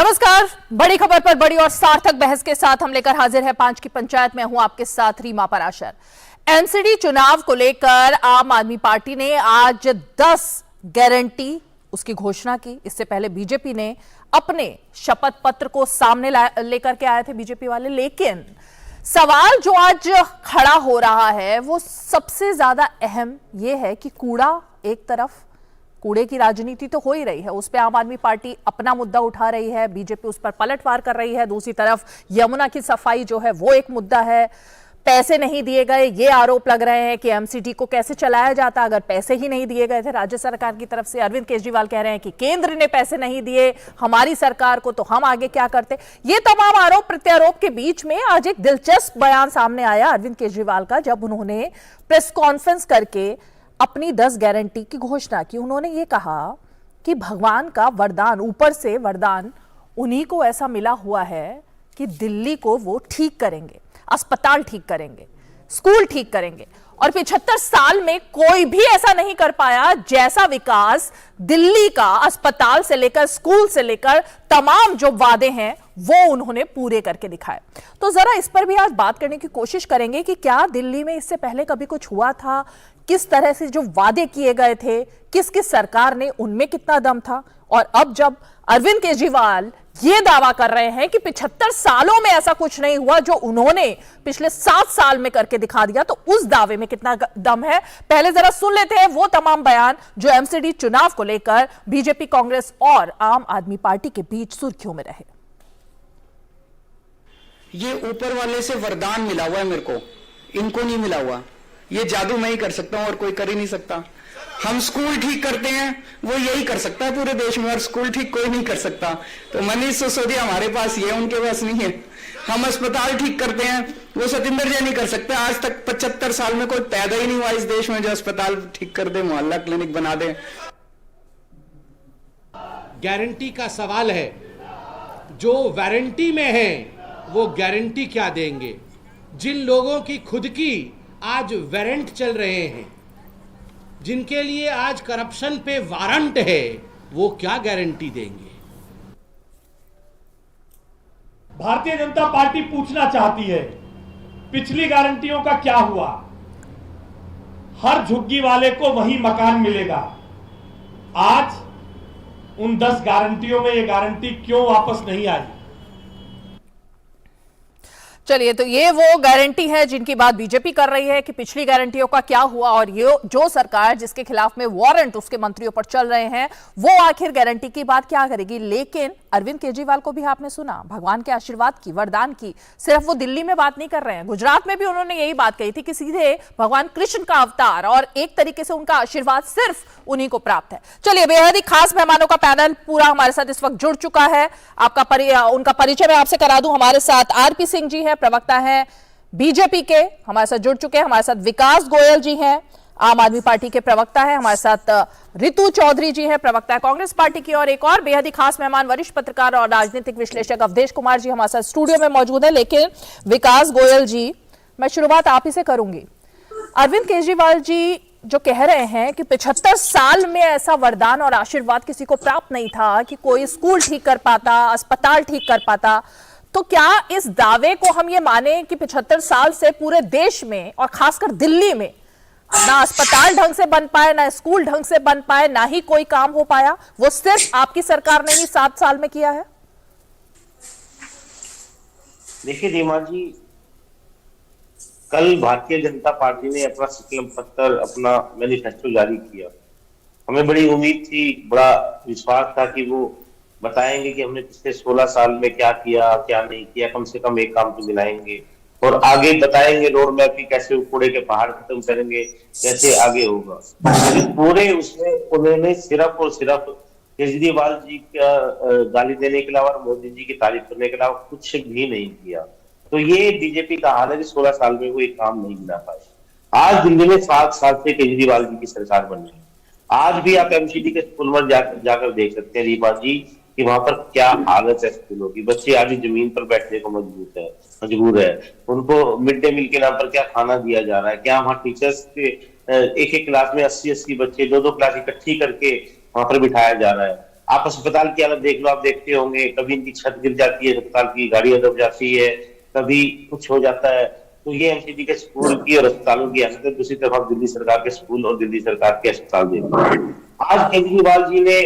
नमस्कार। बड़ी खबर पर बड़ी और सार्थक बहस के साथ हम लेकर हाजिर है 5 की पंचायत में। हूं आपके साथ रीमा पराशर। एमसीडी चुनाव को लेकर आम आदमी पार्टी ने आज 10 गारंटी उसकी घोषणा की। इससे पहले बीजेपी ने अपने शपथ पत्र को सामने लेकर के आए थे बीजेपी वाले। लेकिन सवाल जो आज खड़ा हो रहा है वो सबसे ज्यादा अहम ये है कि कूड़ा, एक तरफ कूड़े की राजनीति तो हो ही रही है, उस पर आम आदमी पार्टी अपना मुद्दा उठा रही है, बीजेपी उस पर पलटवार कर रही है। दूसरी तरफ यमुना की सफाई जो है वो एक मुद्दा है। पैसे नहीं दिए गए, ये आरोप लग रहे हैं कि एमसीडी को कैसे चलाया जाता अगर पैसे ही नहीं दिए गए थे राज्य सरकार की तरफ से। अरविंद केजरीवाल कह रहे हैं कि केंद्र ने पैसे नहीं दिए हमारी सरकार को, तो हम आगे क्या करते। ये तमाम आरोप प्रत्यारोप के बीच में आज एक दिलचस्प बयान सामने आया अरविंद केजरीवाल का, जब उन्होंने प्रेस कॉन्फ्रेंस करके अपनी 10 गारंटी की घोषणा की। उन्होंने ये कहा कि भगवान का वरदान, ऊपर से वरदान उन्हीं को ऐसा मिला हुआ है कि दिल्ली को वो ठीक करेंगे, अस्पताल ठीक करेंगे, स्कूल ठीक करेंगे। और 75 साल में कोई भी ऐसा नहीं कर पाया जैसा विकास दिल्ली का अस्पताल से लेकर स्कूल से लेकर तमाम जो वादे हैं वो उन्होंने पूरे करके दिखाए। तो जरा इस पर भी आज बात करने की कोशिश करेंगे कि क्या दिल्ली में इससे पहले कभी कुछ हुआ था, किस तरह से जो वादे किए गए थे, किस किस सरकार ने उनमें कितना दम था। और अब जब अरविंद केजरीवाल ये दावा कर रहे हैं कि 75 सालों में ऐसा कुछ नहीं हुआ जो उन्होंने पिछले 7 साल में करके दिखा दिया, तो उस दावे में कितना दम है। पहले जरा सुन लेते हैं वो तमाम बयान जो एमसीडी चुनाव को लेकर बीजेपी, कांग्रेस और आम आदमी पार्टी के बीच सुर्खियों में रहे। ये ऊपर वाले से वरदान मिला हुआ है मेरे को, इनको नहीं मिला हुआ। ये जादू मैं ही कर सकता हूं और कोई कर ही नहीं सकता। हम स्कूल ठीक करते हैं, वो यही कर सकता है पूरे देश में, और स्कूल ठीक कोई नहीं कर सकता। तो मनीष सिसोदिया हमारे पास ये, उनके पास नहीं है। हम अस्पताल ठीक करते हैं, वो सतिंदर जी नहीं कर सकते। आज तक 75 साल में कोई पैदा ही नहीं हुआ इस देश में जो अस्पताल ठीक कर दे, मोहल्ला क्लिनिक बना दे। गारंटी का सवाल है, जो वारंटी में है वो गारंटी क्या देंगे। जिन लोगों की खुद की आज वारंट चल रहे हैं, जिनके लिए आज करप्शन पे वारंट है, वो क्या गारंटी देंगे। भारतीय जनता पार्टी पूछना चाहती है पिछली गारंटियों का क्या हुआ। हर झुग्गी वाले को वही मकान मिलेगा। आज उन 10 गारंटियों में ये गारंटी क्यों वापस नहीं आई। चलिए, तो ये वो गारंटी है जिनकी बात बीजेपी कर रही है कि पिछली गारंटियों का क्या हुआ, और ये जो सरकार जिसके खिलाफ में वारंट उसके मंत्रियों पर चल रहे हैं वो आखिर गारंटी की बात क्या करेगी। लेकिन अरविंद केजरीवाल को भी आपने सुना, भगवान के आशीर्वाद की, वरदान की। सिर्फ वो दिल्ली में बात नहीं कर रहे हैं, गुजरात में भी उन्होंने यही बात कही थी कि सीधे भगवान कृष्ण का अवतार और एक तरीके से उनका आशीर्वाद सिर्फ उन्हीं को प्राप्त है। चलिए, बेहद ही खास मेहमानों का पैनल पूरा हमारे साथ इस वक्त जुड़ चुका है। उनका परिचय मैं आपसे करा दूं। हमारे साथ आरपी सिंह जी है, प्रवक्ता है बीजेपी के, हमारे साथ जुड़ चुके हैं। हमारे साथ विकास गोयल जी हैं, आम आदमी पार्टी के प्रवक्ता है। हमारे साथ रितु चौधरी जी हैं, प्रवक्ता है कांग्रेस पार्टी की। और एक और बेहद ही खास मेहमान, वरिष्ठ पत्रकार और राजनीतिक विश्लेषक अवधेश कुमार जी हमारे साथ स्टूडियो में मौजूद है। लेकिन विकास गोयल जी, मैं शुरुआत आप ही से करूंगी। अरविंद केजरीवाल जी जो कह रहे हैं कि 75 साल में ऐसा वरदान और आशीर्वाद किसी को प्राप्त नहीं था कि कोई स्कूल ठीक कर पाता, अस्पताल ठीक कर पाता, तो क्या इस दावे को हम ये माने कि 75 साल से पूरे देश में और खासकर दिल्ली में ना अस्पताल ढंग से बन पाए, ना स्कूल ढंग से बन पाए, ना ही कोई काम हो पाया, वो सिर्फ आपकी सरकार ने ही 7 साल में किया है? देखिए रीमा जी, कल भारतीय जनता पार्टी ने अपना संकल्प पत्र, अपना मैनिफेस्टो जारी किया। हमें बड़ी उम्मीद थी, बड़ा विश्वास था कि वो बताएंगे कि हमने पिछले 16 साल में क्या किया, क्या नहीं किया। कम से कम एक काम तो गिनाएंगे और आगे बताएंगे रोड मैप की, कैसे कूड़े के पहाड़ खत्म करेंगे, कैसे आगे होगा। लेकिन पूरे उसमें उन्होंने सिर्फ और सिर्फ केजरीवाल जी का गाली देने के अलावा, मोदी जी की तारीफ करने के अलावा कुछ भी नहीं किया। तो ये बीजेपी का हाल है कि 16 साल में वो एक काम नहीं गिना पाए। आज दिल्ली में 7 साल से केजरीवाल जी की सरकार बन रही है। आज भी आप एमसीडी के स्कूल में जाकर देख सकते हैं रीमा जी कि वहां पर क्या हालत है स्कूलों की। बच्चे आज जमीन पर बैठने को मजबूर है। उनको मिड डे मील के नाम पर क्या खाना दिया जा रहा है, क्या वहाँ टीचर्स के एक क्लास में 80-80 बच्चे 2-2 क्लास इकट्ठी करके वहां पर बिठाया जा रहा है। आप अस्पताल की हालत देख लो, आप देखते होंगे कभी इनकी छत गिर जाती है, अस्पताल की गाड़ियां दब जाती है, कभी कुछ हो जाता है। तो ये एमसीडी के स्कूल की और अस्पतालों की हालत है। दूसरी तरफ आप दिल्ली सरकार के स्कूल और दिल्ली सरकार के अस्पताल देखो। आज केजरीवाल जी ने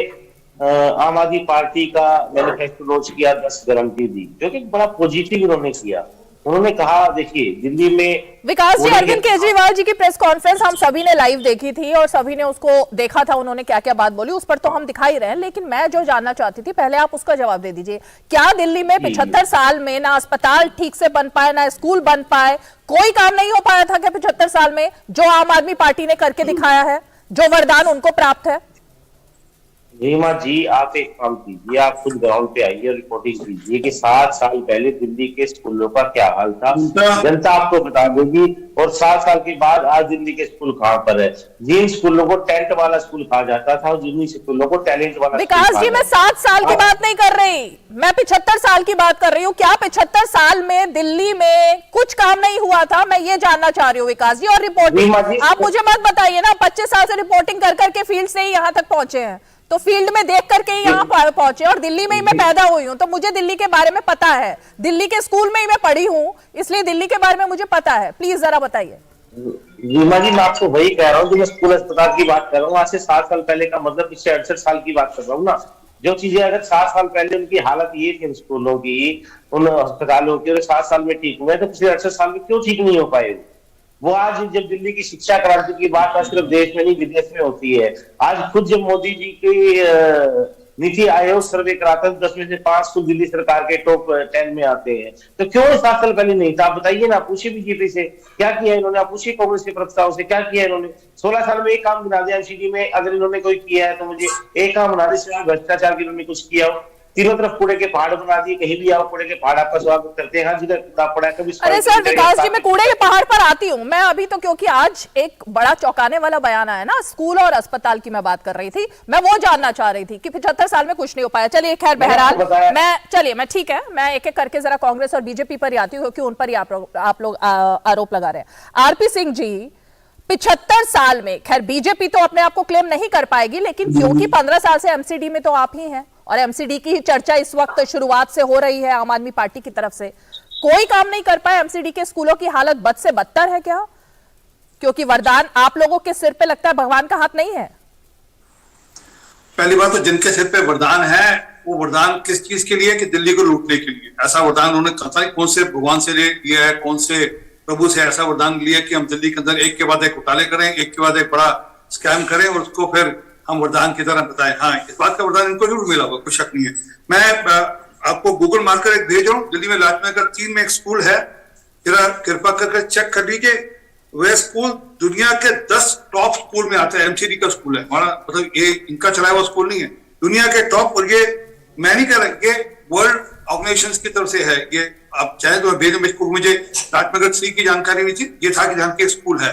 आम आदमी पार्टी का मैनिफेस्टो लॉन्च किया, 10 गारंटी दी, जो कि बड़ा पॉजिटिव उन्होंने किया। उन्होंने कहा देखिए दिल्ली में विकास जी, अरविंद केजरीवाल जी की प्रेस कॉन्फ्रेंस हम सभी ने लाइव देखी थी और सभी ने उसको देखा था, उन्होंने क्या क्या बात बोली उस पर तो हम दिखा ही रहे हैं, लेकिन मैं जो जानना चाहती थी, पहले आप उसका जवाब दे दीजिए। क्या दिल्ली में 75 साल में ना अस्पताल ठीक से बन पाए, ना स्कूल बन पाए, कोई काम नहीं हो पाया था क्या 75 साल में, जो आम आदमी पार्टी ने करके दिखाया है, जो वरदान उनको प्राप्त है? रीमा जी, आप एक काम कीजिए, आप खुद ग्राउंड पे आइए और रिपोर्टिंग कीजिए कि 7 साल पहले दिल्ली के स्कूलों का क्या हाल था, जनता आपको बता देगी। और 7 साल के बाद आज दिल्ली के स्कूल कहां पर है। जिन स्कूलों को टेंट वाला स्कूल कहा जाता था, जिन स्कूलों को टैलेंट वाला। विकास जी, मैं 7 साल की बात नहीं कर रही, मैं 75 साल की बात कर रही हूँ। क्या 75 साल में दिल्ली में कुछ काम नहीं हुआ था? मैं ये जानना चाह रही हूँ विकास जी। और रिपोर्टिंग आप मुझे मत बताइए ना, 25 साल से रिपोर्टिंग कर करके फील्ड से ही यहाँ तक पहुंचे हैं, तो फील्ड में देख करके ही यहाँ पहुंचे। और दिल्ली में ही मैं पैदा हुई हूँ, तो मुझे दिल्ली के बारे में पता है, दिल्ली के स्कूल में ही मैं पढ़ी हूँ, इसलिए दिल्ली के बारे में मुझे पता है। प्लीज जरा बताइए। रीमा जी, मैं आपको वही कह रहा हूँ कि मैं स्कूल अस्पताल की बात कर रहा हूँ। आज से 7 साल पहले का मतलब पिछले 68 साल की बात कर रहा हूँ ना। जो चीजें अगर 7 साल पहले उनकी हालत ये थी स्कूलों की, उन अस्पतालों की, और 7 साल में ठीक हुए, तो पिछले 68 साल में क्यों ठीक नहीं हो पाए वो? आज जब दिल्ली की शिक्षा क्रांति की बात सिर्फ देश में नहीं विदेश में होती है, आज खुद जब मोदी जी की नीति आयोग सर्वे कराता है, 10 में से 5 स्कूल दिल्ली सरकार के टॉप 10 में आते हैं, तो क्यों 7 साल पहले नहीं था? आप बताइए ना, पूछिए बीजेपी से क्या किया इन्होंने, आप पूछिए कांग्रेस के प्रवक्ताओं से क्या किया इन्होंने। 16 साल में एक काम गिना दिया एमसीडी में, अगर इन्होंने कोई किया है तो मुझे एक काम बना दे, भ्रष्टाचार की इन्होंने कुछ किया हो। तीनों तरफ कूड़े के पहाड़ बना दिए, कहीं भी आओ कूड़े के पहाड़ आपका स्वागत करते हैं। जिधर किताब पड़ा है कभी। अरे सर विकास जी, मैं कूड़े के पहाड़ पर आती हूँ मैं अभी, तो क्योंकि आज एक बड़ा चौंकाने वाला बयान आया ना, स्कूल और अस्पताल की मैं बात कर रही थी, मैं वो जानना चाह रही थी कि 75 साल में कुछ नहीं हो पाया। चलिए खैर, बहरहाल मैं ठीक है, मैं एक एक करके जरा कांग्रेस और बीजेपी पर ही आती हूँ, क्योंकि उन पर ही आप लोग आरोप लगा रहे हैं। आरपी सिंह जी, 75 साल में, खैर बीजेपी तो अपने आप को क्लेम नहीं कर पाएगी, लेकिन क्योंकि 15 साल से एमसीडी में तो आप ही हैं और एमसीडी की ही चर्चा इस वक्त शुरुआत से हो रही है आम आदमी पार्टी की तरफ से, कोई काम नहीं कर पाए। एमसीडी के स्कूलों की हालत बद से बदतर है क्या? क्योंकि वरदान आप लोगों के सिर पे लगता है भगवान का हाथ नहीं है। पहली बात तो जिनके सिर पे वरदान है, वो वरदान किस चीज के लिए? कि दिल्ली को लूटने के लिए। ऐसा वरदान उन्होंने कहा, कौन से भगवान से लिया है, कौन से प्रभु से ऐसा वरदान लिया कि हम दिल्ली के अंदर एक के बाद एक घोटाले करें, एक के बाद एक बड़ा स्कैम करें और उसको फिर हम वरदान की तरह बताएं। हाँ, इस बात का वरदान इनको जरूर मिला होगा, कोई शक नहीं है। मैं आपको गूगल मार्कर एक भेज रहा हूँ। दिल्ली में लाजनगर 3 में एक स्कूल है, जरा कृपा करके चेक कर लीजिए। वह स्कूल दुनिया के 10 टॉप स्कूल में आता है। एमसीडी का स्कूल है हमारा, मतलब ये इनका चलाया हुआ स्कूल नहीं है, दुनिया के टॉप। और ये मैं नहीं कह रहा, ये वर्ल्ड ऑर्गेनाइजेशन की तरफ से है। ये आप चाहे तो भेजें मुझको, मुझे लाजनगर 3 की जानकारी नहीं थी, ये था कि जहाँ के स्कूल है।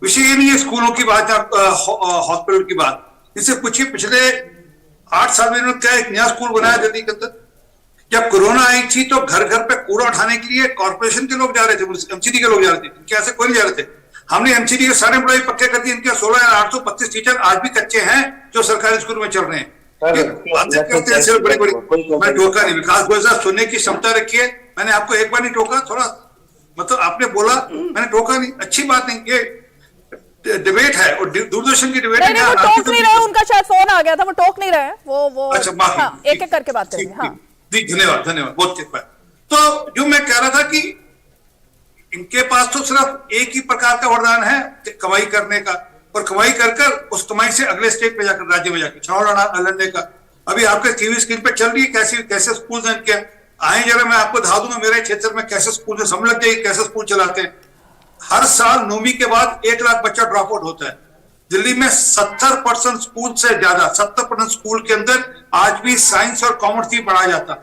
विषय ये नहीं है स्कूलों की बात, हॉस्पिटल की बात। इससे पूछिए पिछले 8 साल में इन्होंने क्या एक नया स्कूल बनाया दिल्ली के अंदर? जब कोरोना आई थी तो घर घर पे कूड़ा उठाने के लिए कॉर्पोरेशन के लोग जा रहे थे, एमसीडी के लोग जा रहे थे, इनके ऐसे कोई नहीं जा रहे थे। हमने एमसीडी के सारे एम्प्लॉय पक्के कर दिए। इनके 16,825 टीचर आज भी कच्चे हैं जो सरकारी स्कूल में चल रहे हैं। करते हैं बड़ी बड़ी। मैं टोका नहीं, विकास गोयल साहब सुनने की क्षमता रखिए। मैंने आपको एक बार नहीं टोका, थोड़ा मतलब आपने बोला, मैंने टोका नहीं, अच्छी बात नहीं। ये डिबेट है और दूरदर्शन की डिबेट है। वो टोक नहीं रहे, उनका शायद फोन आ गया था, वो टोक नहीं रहे। वो अच्छा, हाँ, एक एक करके बात करेंगे। हाँ जी, धन्यवाद धन्यवाद, बहुत कृपया। तो जो मैं कह रहा था कि इनके पास तो सिर्फ एक ही प्रकार का वरदान है, कमाई करने का, और कमाई कर उस कमाई से अगले स्टेज पे जाकर, राज्य में जाकर चुनाव लड़ने का। अभी आपके टीवी स्क्रीन पे चल रही है कैसे स्कूल हैं इनके। आए जरा मैं आपको दिखा दूंगा मेरे क्षेत्र में कैसे स्कूल में समझ लग जाएगी कैसे स्कूल चलाते हैं। हर साल 9वीं के बाद 1 लाख बच्चा ड्रॉप आउट होता है। दिल्ली में 70% स्कूल से ज्यादा, 70% स्कूल के अंदर आज भी साइंस और कॉमर्स ही पढ़ाया जाता।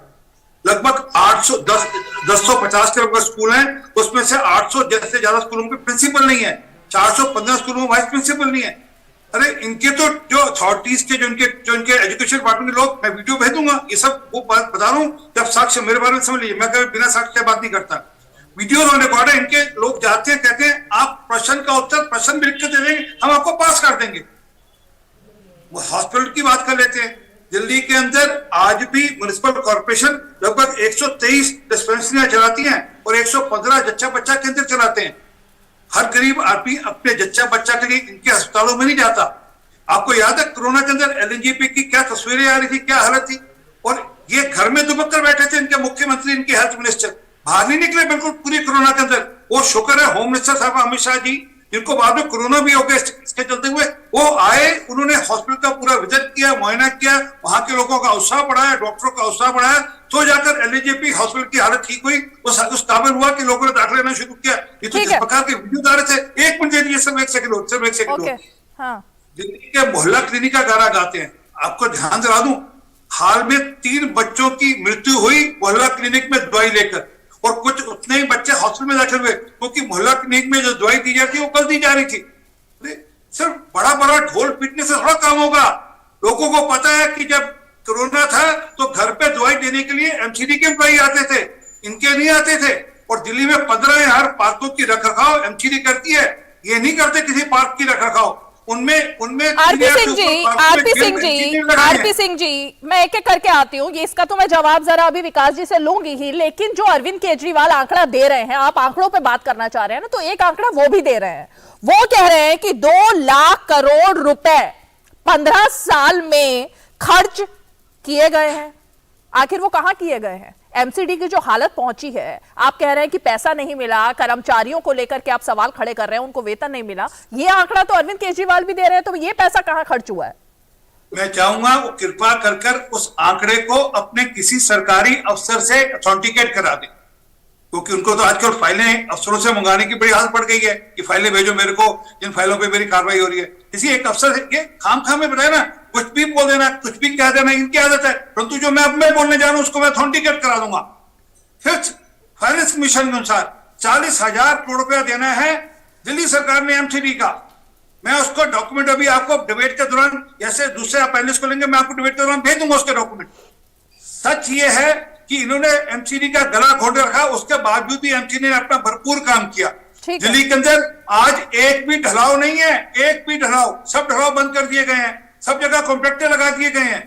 लगभग 850 के लगभग स्कूल हैं, उसमें से 800 जैसे ज्यादा स्कूलों में प्रिंसिपल नहीं है, 415 स्कूलों में वाइस प्रिंसिपल नहीं है। अरे इनके तो जो अथॉरिटीज के जो इनके एजुकेशन डिपार्टमेंट के लोग, मैं वीडियो भेज दूंगा, ये सब वो बता रहा हूँ। जब साक्ष्य मेरे बारे में समझ लीजिए, मैं कभी बिना साक्ष्य बात नहीं करता। वीडियो रिकॉर्ड है, इनके लोग जाते हैं, कहते हैं आप प्रश्न का उत्तर प्रश्न लिख के दे देंगे, हम आपको पास कर देंगे। वो हॉस्पिटल की बात कर लेते हैं, दिल्ली के अंदर आज भी म्युनिसिपल कॉर्पोरेशन लगभग 123 डिस्पेंसरियां चलाती हैं और 115 जच्चा बच्चा केंद्र चलाते हैं। हर गरीब आदमी अपने जच्चा बच्चा के लिए इनके अस्पतालों में नहीं जाता। आपको याद है कोरोना के अंदर एलएनजेपी की क्या तस्वीरें आ रही थी, क्या हालत थी, और ये घर में दुबक कर बैठे थे इनके मुख्यमंत्री, इनके हेल्थ मिनिस्टर, बाहर नहीं निकले बिल्कुल पूरी कोरोना के अंदर। वो शुक्र है होम मिनिस्टर साहब अमित शाह जी, जिनको बाद में कोरोना भी हो गया इसके चलते हुए, वो आए, उन्होंने हॉस्पिटल का पूरा विजिट किया, मुआयना किया, वहां के लोगों का उत्साह बढ़ाया, डॉक्टरों का उत्साह बढ़ाया, तो जाकर एलएनजेपी हॉस्पिटल की हालत ठीक हुई, उस काबिल हुआ कि लोगों ने दाखिल लेना शुरू किया। ये तो जिस प्रकार के वीडियो आ रहे थे, 1 मिनट दे दीजिए सब, 1 सेकंड हाँ। दिल्ली के मोहल्ला क्लिनिक का गाना गाते हैं। आपको ध्यान दिला दूं, हाल में 3 बच्चों की मृत्यु हुई मोहल्ला क्लिनिक में दवाई लेकर, और कुछ उतने ही बच्चे हॉस्पिटल में दाखिल हुए क्योंकि मोहल्ला क्लिनिक में जो दवाई दी जाती है वो कल दी जा रही थी। सिर्फ बड़ा बड़ा ढोल पीटने से थोड़ा काम होगा। लोगों को पता है कि जब कोरोना था तो घर पे दवाई देने के लिए एमसीडी के एम्प्लॉई आते थे, इनके नहीं आते थे। और दिल्ली में 15,000 पार्कों की रखरखाव एमसीडी करती है, ये नहीं करते किसी पार्क की रखरखाव। उनमें आरपी सिंह जी, मैं एक एक करके आती हूँ, ये इसका तो मैं जवाब जरा अभी विकास जी से लूंगी ही, लेकिन जो अरविंद केजरीवाल आंकड़ा दे रहे हैं, आप आंकड़ों पे बात करना चाह रहे हैं ना, तो एक आंकड़ा वो भी दे रहे हैं। वो कह रहे हैं कि 2 लाख करोड़ रुपए 15 साल में खर्च किए गए हैं। आखिर वो कहां किए गए हैं? एमसीडी की जो हालत पहुंची है, आप कह रहे हैं कि पैसा नहीं मिला, कर्मचारियों को लेकर के आप सवाल खड़े कर रहे हैं, उनको वेतन नहीं मिला, ये आंकड़ा तो अरविंद केजरीवाल भी दे रहे हैं, तो ये पैसा कहां खर्च हुआ है? मैं चाहूंगा वो कृपा कर उस आंकड़े को अपने किसी सरकारी अफसर से ऑथेंटिकेट करा दें, क्योंकि उनको तो आजकल फाइलें अफसरों से मंगाने की बड़ी आदत पड़ गई है कि फाइलें भेजो मेरे को, जिन फाइलों पे मेरी कार्रवाई हो रही है। किसी एक अफसर से ये खाम में बताए ना, कुछ भी बोल देना, कुछ भी कह देना, इनकी आदत है। परंतु जो मैं अब मैं बोलने जा रहा हूं उसको मैं ऑथेंटिकेट करा दूंगा। फिफ्थ फाइनेंस मिशन के अनुसार 40,000 करोड़ रुपया देना है दिल्ली सरकार ने एमसीडी का। मैं उसको डॉक्यूमेंट अभी आपको डिबेट के दौरान, जैसे दूसरे पैनलिस्ट को लेंगे, मैं आपको डिबेट के दौरान भेज दूंगा उसके डॉक्यूमेंट। सच ये है कि इन्होंने एमसीडी का गला घोट रखा, उसके बावजूद भी एमसीडी ने अपना भरपूर काम किया। दिल्ली के अंदर आज एक भी ढलाव नहीं है, एक भी ढलाव, सब ढलाव बंद कर दिए गए हैं, सब जगह कॉन्ट्रैक्टर लगा दिए गए हैं।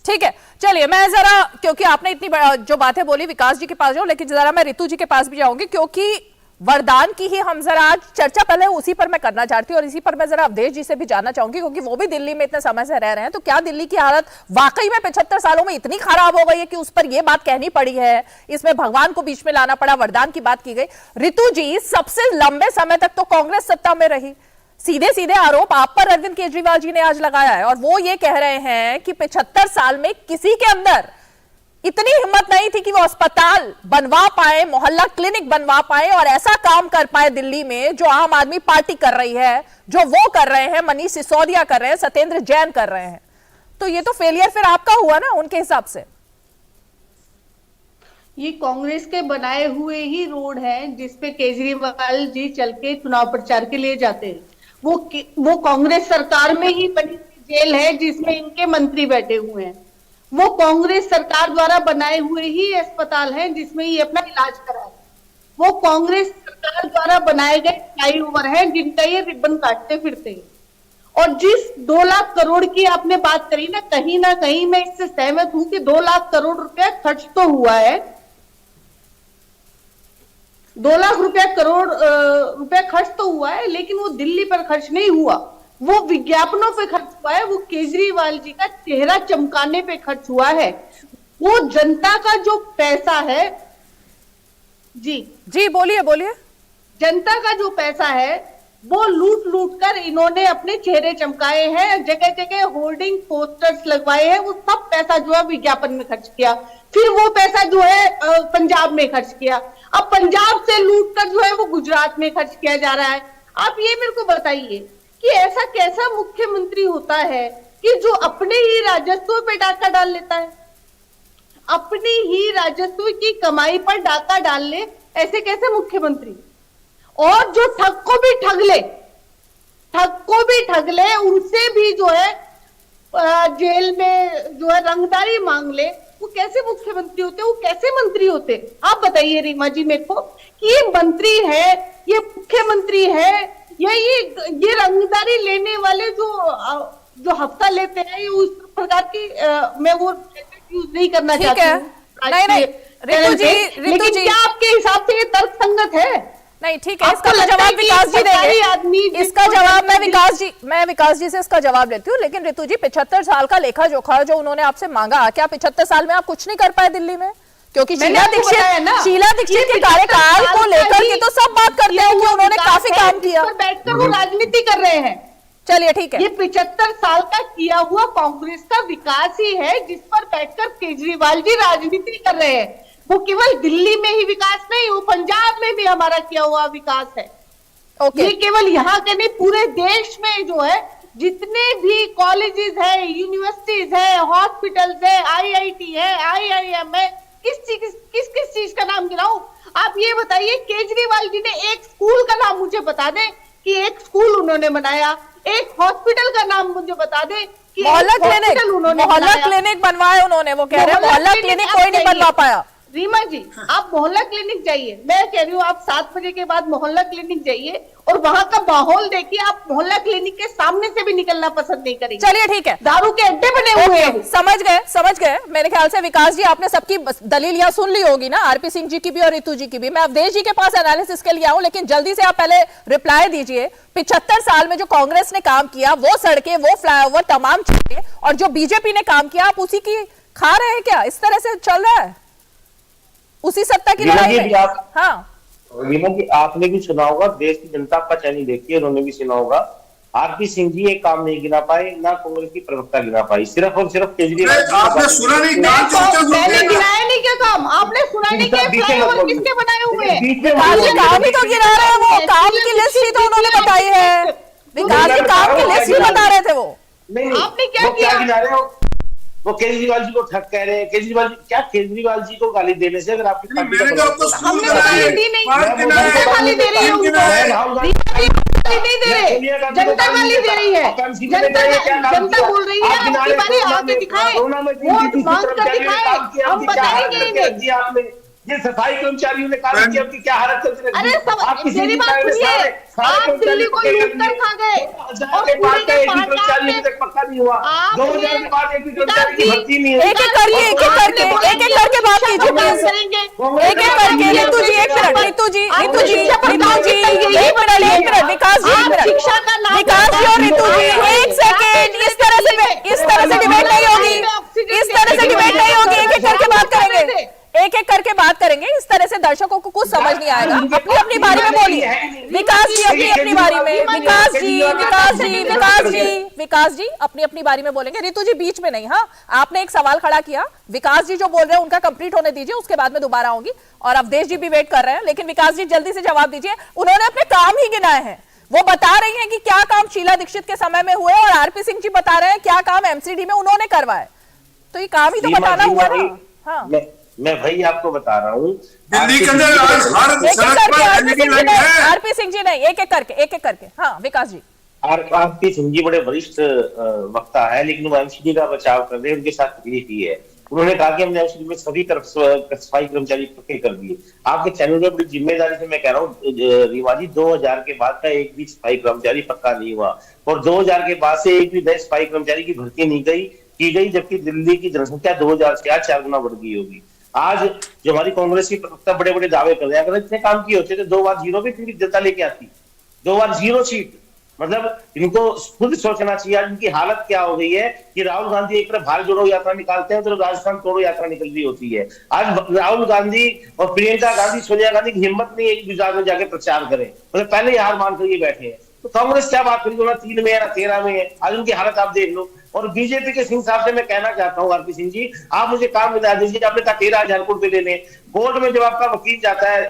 ठीक है, चलिए मैं जरा, क्योंकि आपने इतनी जो बातें बोली, विकास जी के पास जाऊं, लेकिन जरा मैं ऋतु जी के पास भी जाऊंगी, क्योंकि वरदान की ही हम जरा आज चर्चा पहले उसी पर मैं करना चाहती हूँ, और इसी पर मैं जरा अवधेश जी से भी जानना चाहूंगी, क्योंकि वो भी दिल्ली में इतने समय से रह रहे हैं। तो क्या दिल्ली की हालत वाकई में 75 सालों में इतनी खराब हो गई है कि उस पर यह बात कहनी पड़ी है, इसमें भगवान को बीच में लाना पड़ा, वरदान की बात की गई? ऋतु जी, सबसे लंबे समय तक तो कांग्रेस सत्ता में रही, सीधे सीधे आरोप आप पर अरविंद केजरीवाल जी ने आज लगाया है, और वो ये कह रहे हैं कि 75 साल में किसी के अंदर इतनी हिम्मत नहीं थी कि वो अस्पताल बनवा पाए, मोहल्ला क्लिनिक बनवा पाए, और ऐसा काम कर पाए दिल्ली में जो आम आदमी पार्टी कर रही है, जो वो कर रहे हैं, मनीष सिसोदिया कर रहे हैं, सत्येंद्र जैन कर रहे हैं। तो ये तो फेलियर फिर आपका हुआ ना उनके हिसाब से। ये कांग्रेस के बनाए हुए ही रोड है जिसपे केजरीवाल जी चल के चुनाव प्रचार के लिए जाते हैं। वो कांग्रेस सरकार में ही बनी जेल है जिसमें इनके मंत्री बैठे हुए हैं। वो कांग्रेस सरकार द्वारा बनाए हुए ही अस्पताल हैं जिसमें ये अपना इलाज कराए। वो कांग्रेस सरकार द्वारा बनाए गए फ्लाईओवर हैं जिनका ये रिबन काटते फिरते हैं। और जिस 2 लाख करोड़ की आपने बात करी ना कहीं मैं इससे सहमत हूं कि 2 लाख करोड़ रुपया खर्च तो हुआ है, 2 लाख रुपया खर्च तो हुआ है, लेकिन वो दिल्ली पर खर्च नहीं हुआ, वो विज्ञापनों पे खर्च हुआ है, वो केजरीवाल जी का चेहरा चमकाने पे खर्च हुआ है। वो जनता का जो पैसा है, जी बोलिए। जनता का जो पैसा है वो लूट कर इन्होंने अपने चेहरे चमकाए हैं, जगह जगह होर्डिंग पोस्टर्स लगवाए हैं, वो सब पैसा जो है विज्ञापन में खर्च किया। फिर वो पैसा जो है पंजाब में खर्च किया, अब पंजाब से लूट कर जो है वो गुजरात में खर्च किया जा रहा है। आप ये मेरे को बताइए कि ऐसा कैसा मुख्यमंत्री होता है कि जो अपने ही राजस्व पे डाका डाल लेता है, अपनी ही राजस्व की कमाई पर डाका डाल ले, ऐसे कैसे मुख्यमंत्री? और जो ठग को भी ठग ले उनसे भी जो है जेल में जो है रंगदारी मांग ले, वो कैसे मुख्यमंत्री होते, वो कैसे मंत्री होते? आप बताइए रीमा जी मेरे को कि ये मंत्री है, ये मुख्यमंत्री है, ये रंगदारी लेने वाले जो हफ्ता लेते हैं, ये उस प्रकार की मैं वो यूज नहीं करना ठीक चाहती है। हूँ नहीं, नहीं, राष्ट्रीय रितु जी, चैनल पे। रितु लेकिन जी। क्या आपके हिसाब से ये तर्क संगत है? नहीं, ठीक है, आपको इसका तो लगता है जवाब कि विकास जी सरकारी आदमी देंगे। इसका जिसको जवाब मैं जैसे विकास जी से इसका जवाब लेती हूँ। लेकिन रितु जी, 75 साल का लेखा जोखा जो उन्होंने आपसे मांगा, क्या 75 साल में आप कुछ नहीं कर पाए दिल्ली में? क्योंकि मैंने आपको बताया ना, शीला दीक्षित ये के 75 कार्यकाल साल को का लेकर ही के तो सब बात करते हैं कि उन्होंने विकास काफी है, काम किया। जिस पर बैठकर वो राजनीति कर रहे हैं। चलिए, ठीक है। ये 75 साल का किया हुआ कांग्रेस का विकास ही है, जिस पर बैठकर केजरीवाल जी राजनीति कर रहे हैं। वो केवल दिल्ली में ही विकास नहीं, वो पंजाब में भी हमारा किया हुआ विकास है। ओके, ये केवल यहाँ के नहीं, पूरे देश में जो है जितने भी कॉलेजेस है, यूनिवर्सिटीज है, हॉस्पिटल्स है, आईआईटी है, आईआईएम है, किस चीज का नाम गिनाऊं? आप ये बताइए, केजरीवाल जी ने एक स्कूल का नाम मुझे बता दें कि एक स्कूल उन्होंने बनाया, एक हॉस्पिटल का नाम मुझे बता दें कि मोहल्ला एक हॉस्पिटल उन्होंने मोहल्ला बनाया। क्लिनिक बनवाया उन्होंने, वो कह रहे हैं मोहल्ला क्लिनिक आप कोई नहीं बनवा जाइए। पाया। रीमा जी, आप मोहल्ला क्लिनिक जाइए, मैं कह रही हूँ आप 7 बजे के बाद मोहल्ला क्लिनिक जाइए और वहां का माहौल देखिए। आप मोहल्ला क्लिनिक के सामने से भी निकलना पसंद नहीं करेंगे। चलिए, ठीक है, दारू के अड्डे बने हुए हैं। समझ गए। मेरे ख्याल से विकास जी, आपने सबकी दलील यहाँ सुन ली होगी ना, आरपी सिंह जी की भी और रितु जी की भी। मैं अवधेश जी के पास एनालिसिस के लिए आऊं, लेकिन जल्दी से आप पहले रिप्लाई दीजिए। 75 साल में जो कांग्रेस ने काम किया, वो सड़कें, वो फ्लाईओवर, तमाम चीजें, और जो बीजेपी ने काम किया, आप उसी की खा रहे हैं क्या? इस तरह से चल रहा है उसी सत्ता की लड़ाई में? हाँ, रीमा जी, आपने भी सुना होगा, देश की जनता आपका चैनल देखती है, उन्होंने भी सुना होगा, आरपी सिंह जी एक काम नहीं गिना पाए, ना कांग्रेस की प्रवक्ता गिना पाई, सिर्फ और सिर्फ केजरीवाल। आपने सुना नहीं? मैंने गिनाया नहीं क्या काम? आपने सुना नहीं क्या? फ्लाईओवर किसके बनाए हुए हैं? विकास जी काम ही तो गिरा रहे हैं, वो काम की लिस्ट ही तो उन्होंने बताई है। विकास जी काम की लिस्ट ही बता रहे थे वो। नहीं, आपने क्या वो किया? गिना रहे हो? वो केजरीवाल जी को ठग कह रहे हैं। केजरीवाल जी को गाली देने से अगर आपकी पार्टी का मैंने तो आपको स्कूल हमने बनाए, गाली दी नहीं, पार्क बनाए, जनता गाली दे रही है उनको। राहुल गांधी गाली नहीं दे रहे, जनता गाली दे रही है। जनता बोल रही है आपकी बारी आके दिखाए, वोट मांग कर दिखाए, हम बताएंगे इन्हें। ये सफाई कर्मचारियों ने काम किया, आपकी क्या हालत कर अरे सब मेरी बात सुनिए, आप दिल्ली को लूट कर खा गए और पूरे के कर्मचारी अभी तक पक्का नहीं हुआ। 2000 के बाद एक भी कर्मचारी की भर्ती नहीं है। एक एक करके बात कीजिए प्लीज। एक एक करके। रितु जी एक मिनट, रितु जी एक मिनट, विकास जी एक मिनट, विकास जी और रितु जी एक सेकेंड। इस तरह से डिबेट नहीं होगी, इस तरह से डिबेट नहीं होगी। एक एक करके बात करेंगे, एक एक करके बात करेंगे। इस तरह से दर्शकों को कुछ समझ नहीं आएगा। अपनी अपनी बारी में बोलिए विकास जी, अपनी अपनी बारी में। विकास जी अपनी अपनी बारी में बोलेंगे, रितु जी बीच में नहीं। हाँ, आपने एक सवाल खड़ा किया, विकास जी जो बोल रहे हैं उनका कंप्लीट होने दीजिए, उसके बाद में दोबारा आऊंगी। और अवधेश जी भी वेट कर रहे हैं, लेकिन विकास जी जल्दी से जवाब दीजिए। उन्होंने अपने काम ही गिनाए हैं, वो बता रही हैं कि क्या काम शीला दीक्षित के समय में हुए, और आरपी सिंह जी बता रहे हैं क्या काम एमसीडी में उन्होंने करवाए। तो ये काम ही तो बताना हुआ ना। हाँ, मैं भाई आपको बता रहा हूँ, दिल्ली के अंदर आज हर सड़क पर एलईडी लाइट है। आरपी सिंह जी नहीं, एक एक करके। हाँ, विकास जी। आरपी सिंह जी बड़े वरिष्ठ वक्ता है, लेकिन वो एमसीडी का बचाव कर रहे हैं। उनके साथ तकलीफ ही है। उन्होंने कहा कि हमने एमसीडी में सभी सफाई कर्मचारी पक्के कर दिए। आपके चैनल में बड़ी जिम्मेदारी से मैं कह रहा हूँ रीवा जी, 2000 के बाद का एक भी सफाई कर्मचारी पक्का नहीं हुआ, और 2000 के बाद से एक भी नए सफाई कर्मचारी की भर्ती नहीं की गई, जबकि दिल्ली की जनसंख्या 2000 से आज 4 गुना बढ़ गई होगी। आज जो हमारी कांग्रेस की प्रवक्ता बड़े बड़े दावे कर रहे हैं, अगर इतने काम किए होते तो 2 बार 0 भी जनता लेके आती, 2 बार 0 सीट। मतलब इनको खुद सोचना चाहिए आज इनकी हालत क्या हो गई है कि राहुल गांधी एक तरफ भारत जोड़ो यात्रा निकालते हैं, तो राजस्थान तोड़ो यात्रा निकल रही होती है। आज राहुल गांधी और प्रियंका गांधी, सोनिया गांधी की हिम्मत नहीं है कि गुजरात में जाके प्रचार करें, मतलब पहले ही हार मान कर ये बैठे हैं। तो कांग्रेस क्या बात करी, 3 में है ना 13 में है, आज उनकी हालत आप देख लो। और बीजेपी के सिंह साहब से मैं कहना चाहता हूँ, आरपी सिंह जी, आप मुझे काम मिला दीजिए। आपने कहा 13,000 रुपए लेने, कोर्ट में जब आपका वकील जाता है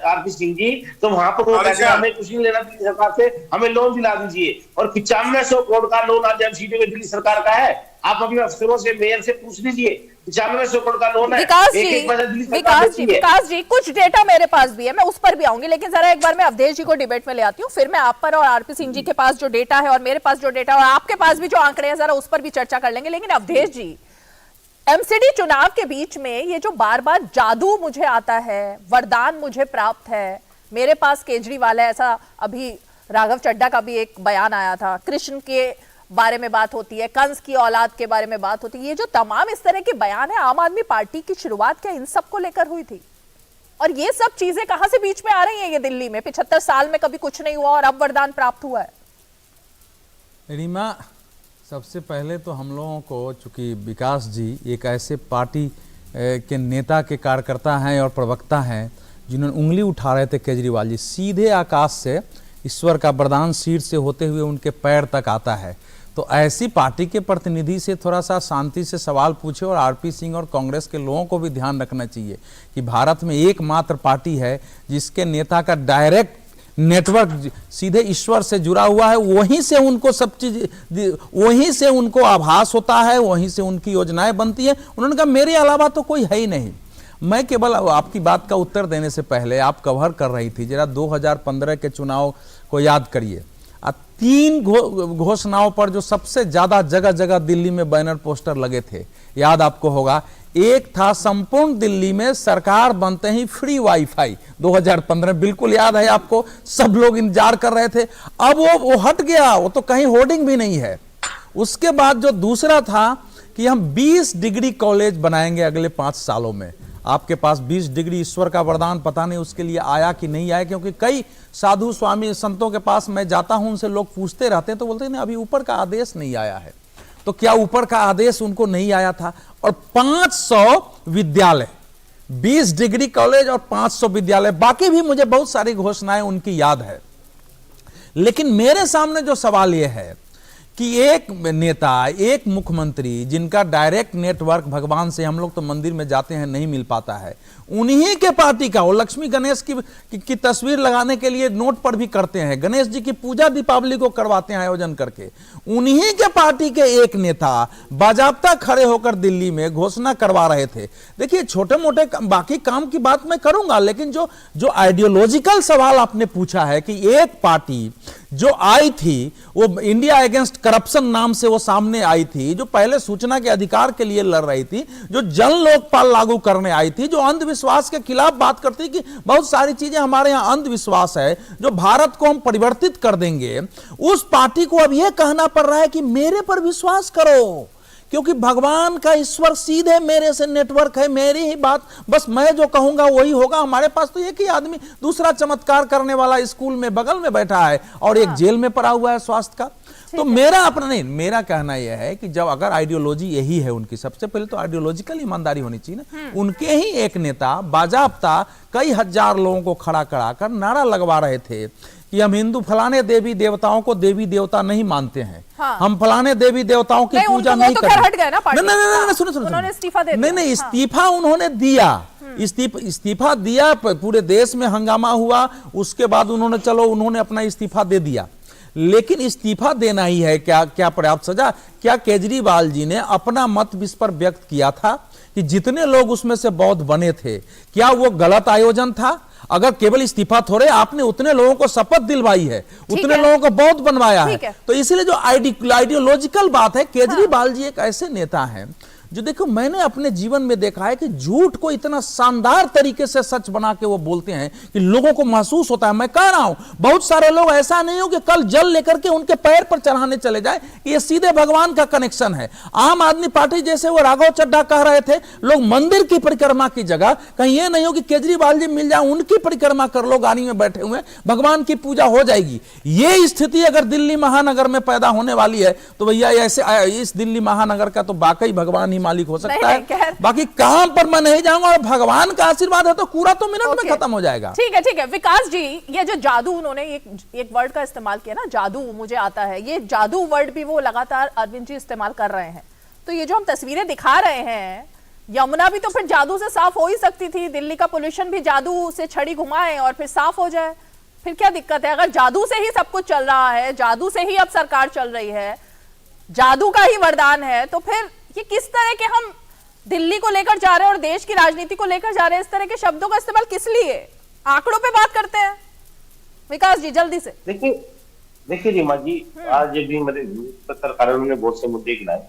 आरपी सिंह जी, तो वहां पर वो कहते हैं हमें कुछ नहीं लेना दिल्ली सरकार से, हमें लोन दिला दीजिए। और 9500 करोड़ का लोन आज एमसीडी में दिल्ली सरकार का है। आप अपने अफसरों से, मेयर से पूछ लीजिए, 9500 करोड़ का लोन है। विकास जी कुछ डेटा मेरे पास भी है, मैं उस पर भी आऊंगी, लेकिन जरा एक बार मैं अवधेश जी को डिबेट में ले आती हूँ, फिर मैं आप पर और आरपी सिंह जी के पास जो डेटा है और मेरे पास जो डेटा और आपके पास भी जो आंकड़े हैं, जरा उस पर भी चर्चा कर लेंगे। लेकिन अवधेश जी, एमसीडी चुनाव के बीच में ये जो बार बार जादू मुझे आता है, वरदान मुझे प्राप्त है, मेरे पास केजरीवाल है, ऐसा अभी राघव चड्ढा का भी एक बयान आया था, कृष्ण के बारे में बात होती है, कंस की औलाद के बारे में बात होती है। ये जो तमाम इस तरह के बयान है, आम आदमी पार्टी की शुरुआत क्या इन सब को लेकर हुई थी? और ये सब चीजें कहां से बीच में आ रही हैं? ये दिल्ली में 75 साल में कभी कुछ नहीं हुआ और अब वरदान प्राप्त हुआ है। रीमा, सबसे पहले तो हम लोगों को, चूंकि विकास जी एक ऐसे पार्टी के नेता के कार्यकर्ता हैं और प्रवक्ता हैं जिन्होंने उंगली उठा रहे थे केजरीवाल जी, सीधे आकाश से ईश्वर का वरदान सीट से होते हुए उनके पैर तक आता है। तो ऐसी पार्टी के प्रतिनिधि से थोड़ा सा शांति से सवाल पूछे। और आरपी सिंह और कांग्रेस के लोगों को भी ध्यान रखना चाहिए कि भारत में एकमात्र पार्टी है जिसके नेता का डायरेक्ट नेटवर्क सीधे ईश्वर से जुड़ा हुआ है। वहीं से उनको सब चीज, वहीं से उनको आभास होता है, वहीं से उनकी योजनाएं बनती है। उन्होंने कहा मेरे अलावा तो कोई है ही नहीं। मैं केवल आपकी बात का उत्तर देने से पहले, आप कवर कर रही थी, जरा 2015 के चुनाव को याद करिए। 3 घोषणाओं पर जो सबसे ज्यादा जगह जगह दिल्ली में बैनर पोस्टर लगे थे, याद आपको होगा। एक था संपूर्ण दिल्ली में सरकार बनते ही फ्री वाईफाई, 2015, बिल्कुल याद है आपको, सब लोग इंतजार कर रहे थे। अब वो हट गया, वो तो कहीं होर्डिंग भी नहीं है। उसके बाद जो दूसरा था कि हम 20 डिग्री कॉलेज बनाएंगे अगले 5 सालों में। आपके पास 20 डिग्री ईश्वर का वरदान पता नहीं उसके लिए आया कि नहीं आया, क्योंकि कई साधु स्वामी संतों के पास मैं जाता हूं, उनसे लोग पूछते रहते हैं तो बोलते हैं अभी ऊपर का आदेश नहीं आया है। तो क्या ऊपर का आदेश उनको नहीं आया था? और 500 विद्यालय, 20 डिग्री कॉलेज और 500 विद्यालय, बाकी भी मुझे बहुत सारी घोषणाएं उनकी याद है। लेकिन मेरे सामने जो सवाल यह है कि एक नेता, एक मुख्यमंत्री जिनका डायरेक्ट नेटवर्क भगवान से, हम लोग तो मंदिर में जाते हैं नहीं मिल पाता है, उन्हीं के पार्टी का, वो लक्ष्मी गणेश की तस्वीर लगाने के लिए नोट पर भी करते हैं, गणेश जी की पूजा दीपावली को करवाते हैं आयोजन करके, उन्हीं के पार्टी के एक नेता बाजाबता खड़े होकर दिल्ली में घोषणा करवा रहे थे। देखिए छोटे मोटे बाकी काम की बात मैं करूंगा, लेकिन जो आइडियोलॉजिकल सवाल आपने पूछा है कि एक पार्टी जो आई थी, वो इंडिया अगेंस्ट करप्शन नाम से वो सामने आई थी, जो पहले सूचना के अधिकार के लिए लड़ रही थी, जो जन लोकपाल लागू करने आई थी, जो अंधविश्वास के खिलाफ बात करती कि बहुत सारी चीजें हमारे यहां अंधविश्वास है, जो भारत को हम परिवर्तित कर देंगे, उस पार्टी को अब यह कहना पड़ रहा है कि मेरे पर विश्वास करो, क्योंकि भगवान का ईश्वर सीधे मेरे से नेटवर्क है, मेरी ही बात, बस मैं जो कहूंगा वही होगा। हमारे पास तो एक ही आदमी दूसरा चमत्कार करने वाला स्कूल में बगल में बैठा है और एक जेल में पड़ा हुआ है स्वास्थ्य का। तो मेरा अपना नहीं, मेरा कहना यह है कि जब अगर आइडियोलॉजी यही है उनकी, सबसे पहले तो आइडियोलॉजिकल ईमानदारी होनी चाहिए ना। उनके ही एक नेता बाजाबता कई हजार लोगों को खड़ा कराकर नारा लगवा रहे थे कि हम हिंदू फलाने देवी देवताओं को देवी देवता नहीं मानते हैं, हम फलाने देवी देवताओं की पूजा नहीं करते। नहीं, सुनो, उन्होंने इस्तीफा दे दिया। नहीं, इस्तीफा उन्होंने दिया, इस्तीफा दिया, पूरे देश में हंगामा हुआ। उसके बाद उन्होंने अपना इस्तीफा दे दिया। लेकिन इस्तीफा देना ही है क्या पर्याप्त सजा? क्या केजरीवाल जी ने अपना मत इस पर व्यक्त किया था कि जितने लोग उसमें से बौद्ध बने थे, क्या वो गलत आयोजन था? अगर केवल इस्तीफा थोड़े, आपने उतने लोगों को शपथ दिलवाई है, उतने लोगों को बौद्ध बनवाया है। तो इसीलिए जो आइडियोलॉजिकल बात है, केजरीवाल जी एक ऐसे नेता हैं जो, देखो मैंने अपने जीवन में देखा है कि झूठ को इतना शानदार तरीके से सच बना के वो बोलते हैं कि लोगों को महसूस होता है। मैं कह रहा हूं बहुत सारे लोग ऐसा नहीं हो कि कल जल लेकर के उनके पैर पर चढ़ाने चले जाए, ये सीधे भगवान का कनेक्शन है। आम आदमी पार्टी जैसे वो राघव चड्ढा कह रहे थे, लोग मंदिर की परिक्रमा की जगह, कहीं ये नहीं हो कि केजरीवाल जी मिल जाए, उनकी परिक्रमा कर लो, गाड़ी में बैठे हुए, भगवान की पूजा हो जाएगी। ये स्थिति अगर दिल्ली महानगर में पैदा होने वाली है तो भैया ऐसे इस दिल्ली महानगर का तो वाकई भगवान मालिक हो सकता है। बाकी काम पर मैं नहीं जाऊंगा, और भगवान का आशीर्वाद है तो पूरा तो मिनट में खत्म हो जाएगा। ठीक है विकास जी, ये जो जादू, उन्होंने एक वर्ड का इस्तेमाल किया ना, जादू, मुझे आता है, ये जादू वर्ड भी वो लगातार अरविंद जी इस्तेमाल कर रहे हैं। तो ये जो हम तस्वीरें दिखा रहे हैं, यमुना भी तो फिर जादू से साफ हो ही सकती थी, दिल्ली का पोल्यूशन भी जादू से छड़ी घुमाए और फिर साफ हो जाए। फिर क्या दिक्कत है? अगर जादू से ही सब कुछ चल रहा है, जादू से ही अब सरकार चल रही है, जादू का ही वरदान है, तो फिर ये किस तरह के हम दिल्ली को लेकर जा रहे हैं और देश की राजनीति को लेकर जा रहे हैं? इस तरह के शब्दों का इस्तेमाल किस लिए? आंकड़ों पे बात करते हैं। विकास जी जल्दी से। देखिए रीमा जी, आज भी मेरे पत्रकारों ने बहुत से मुद्दे गिनाए।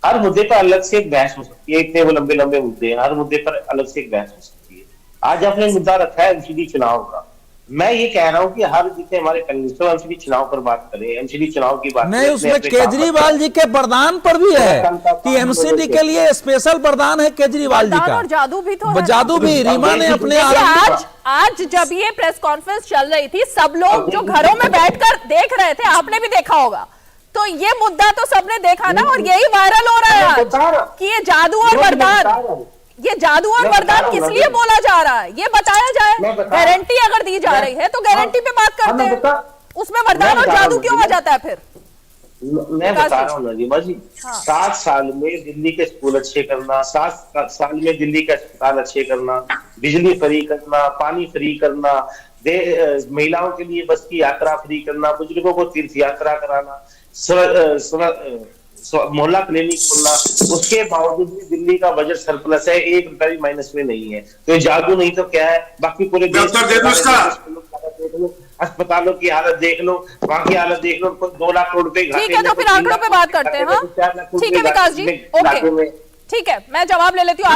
हर मुद्दे पर अलग से एक बहस हो सकती है, इतने वो लंबे लंबे मुद्दे हैं, हर मुद्दे पर अलग से एक बहस हो सकती है। आज आपने मुद्दा रखा है एमसीडी चुनाव का। मैं ये कह रहा हूँ कि हर जितने हमारे कंग्रेसर एमसीडी चुनाव पर बात करें, एमसीडी चुनाव की बात नहीं, करें, उसमें अपने काम केजरीवाल जी के वरदान पर भी है कि एमसीडी के लिए स्पेशल वरदान है केजरीवाल जी वरदान का। और जादू भी तो है। जादू भी रीमा ने अपने देखिए, आज जब ये प्रेस कॉन्फ्रेंस चल रही थी, सब लोग जो घरों में बैठकर देख रहे थे, आपने भी देखा होगा, तो ये मुद्दा तो सबने देखा ना, और यही वायरल हो रहा है आज कि ये जादू और वरदान, ये जादू और वरदान किस लिए बोला जा रहा है, ये बताया जाए। गारंटी अगर दी जा रही है तो गारंटी पे बात करते हैं, उसमें वरदान और जादू क्यों आ जाता है फिर? मैं बता रहा हूँ नजीमा जी, 7 साल में दिल्ली के स्कूल अच्छे करना, 7 साल में दिल्ली के अस्पताल अच्छे करना, बिजली फ्री करना, पानी फ्री करना, महिलाओं के लिए बस की यात्रा फ्री करना, बुजुर्गों को तीर्थ यात्रा कराना, मोहल्ला क्लिनिक खोलना, उसके बावजूद भी दिल्ली का बजट सरप्लस है, 1 रुपया भी माइनस में नहीं है। तो जादू नहीं तो क्या है? बाकी पूरे देश अस्पतालों की हालत देख लो, वहां की हालत देख लो, 2 लाख करोड़ रुपए। ठीक है, तो फिर आंकड़ों पे बात करते हैं। ठीक है विकास जी, ओके, ठीक है, मैं जवाब ले लेती हूँ।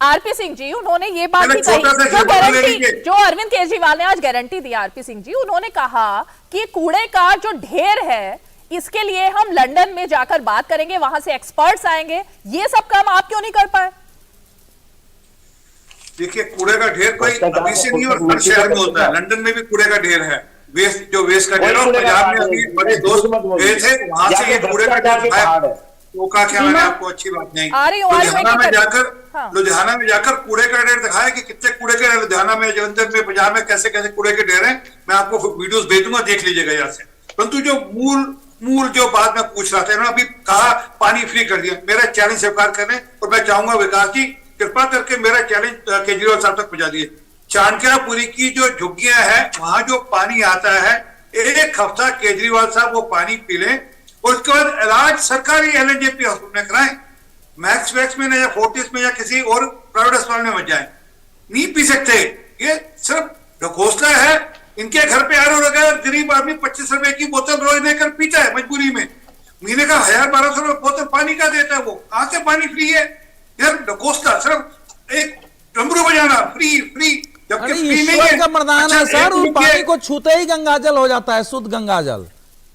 आरपी सिंह जी, उन्होंने ये बात भी कही, जो गारंटी, जो अरविंद केजरीवाल ने आज गारंटी दी, आरपी सिंह जी, उन्होंने कहा कि कूड़े का जो ढेर है, इसके लिए हम लंदन में जाकर बात करेंगे, वहां से एक्सपर्ट्स आएंगे। ये सब काम आप क्यों नहीं कर पाए? देखिए, कूड़े का ढेर कोई अभी से नहीं और हर शहर में होता है। लंदन में भी कूड़े का ढेर है, वेस्ट का ढेर, और पंजाब में अभी बड़े दोस्त गए थे, वहां से ये कूड़े का ढेर वो का क्या, मैंने आपको अच्छी बात नहीं, लुधियाना में जाकर कूड़े का ढेर दिखाया कि कितने कूड़े के ढेर लुधियाना में, जलंधर में, पंजाब में कैसे कैसे कूड़े के ढेर हैं। मैं आपको वीडियोस भेजूंगा, देख लीजिएगा यहाँ से। परंतु जो मूल जो बात मैं पूछ रहा था, इन्होंने अभी कहा पानी फ्री कर दिया, मेरा चैलेंज स्वीकार करें, और मैं चाहूंगा विकास जी कृपा करके मेरा चैलेंज केजरीवाल साहब तक पहुंचा दिए। चाणक्यपुरी की जो झुग्गियां हैं, वहां जो पानी आता है, 1 हफ्ता केजरीवाल साहब वो पानी पी लें, और उसके बाद इलाज सरकारी एलएनजेपी हॉस्पिटल में कराएं, मैक्स में या फोर्टिस में या किसी और प्राइवेट अस्पताल में मत जाए। नहीं पी सकते, ये सिर्फ ढकोसला है। इनके घर पे आरो लगा, गरीब आदमी 25 रुपए की बोतल रोज लेकर पीता है मजबूरी में, महीने का 1000-1200 रुपए बोतल पानी का देता है, वो कहां से पानी फ्री है यार? ढकोसला, सिर्फ एक डमरू बजाना फ्री, जबकि ईश्वर का वरदान है सर, उस पानी को छूते ही गंगाजल हो जाता है, शुद्ध गंगाजल।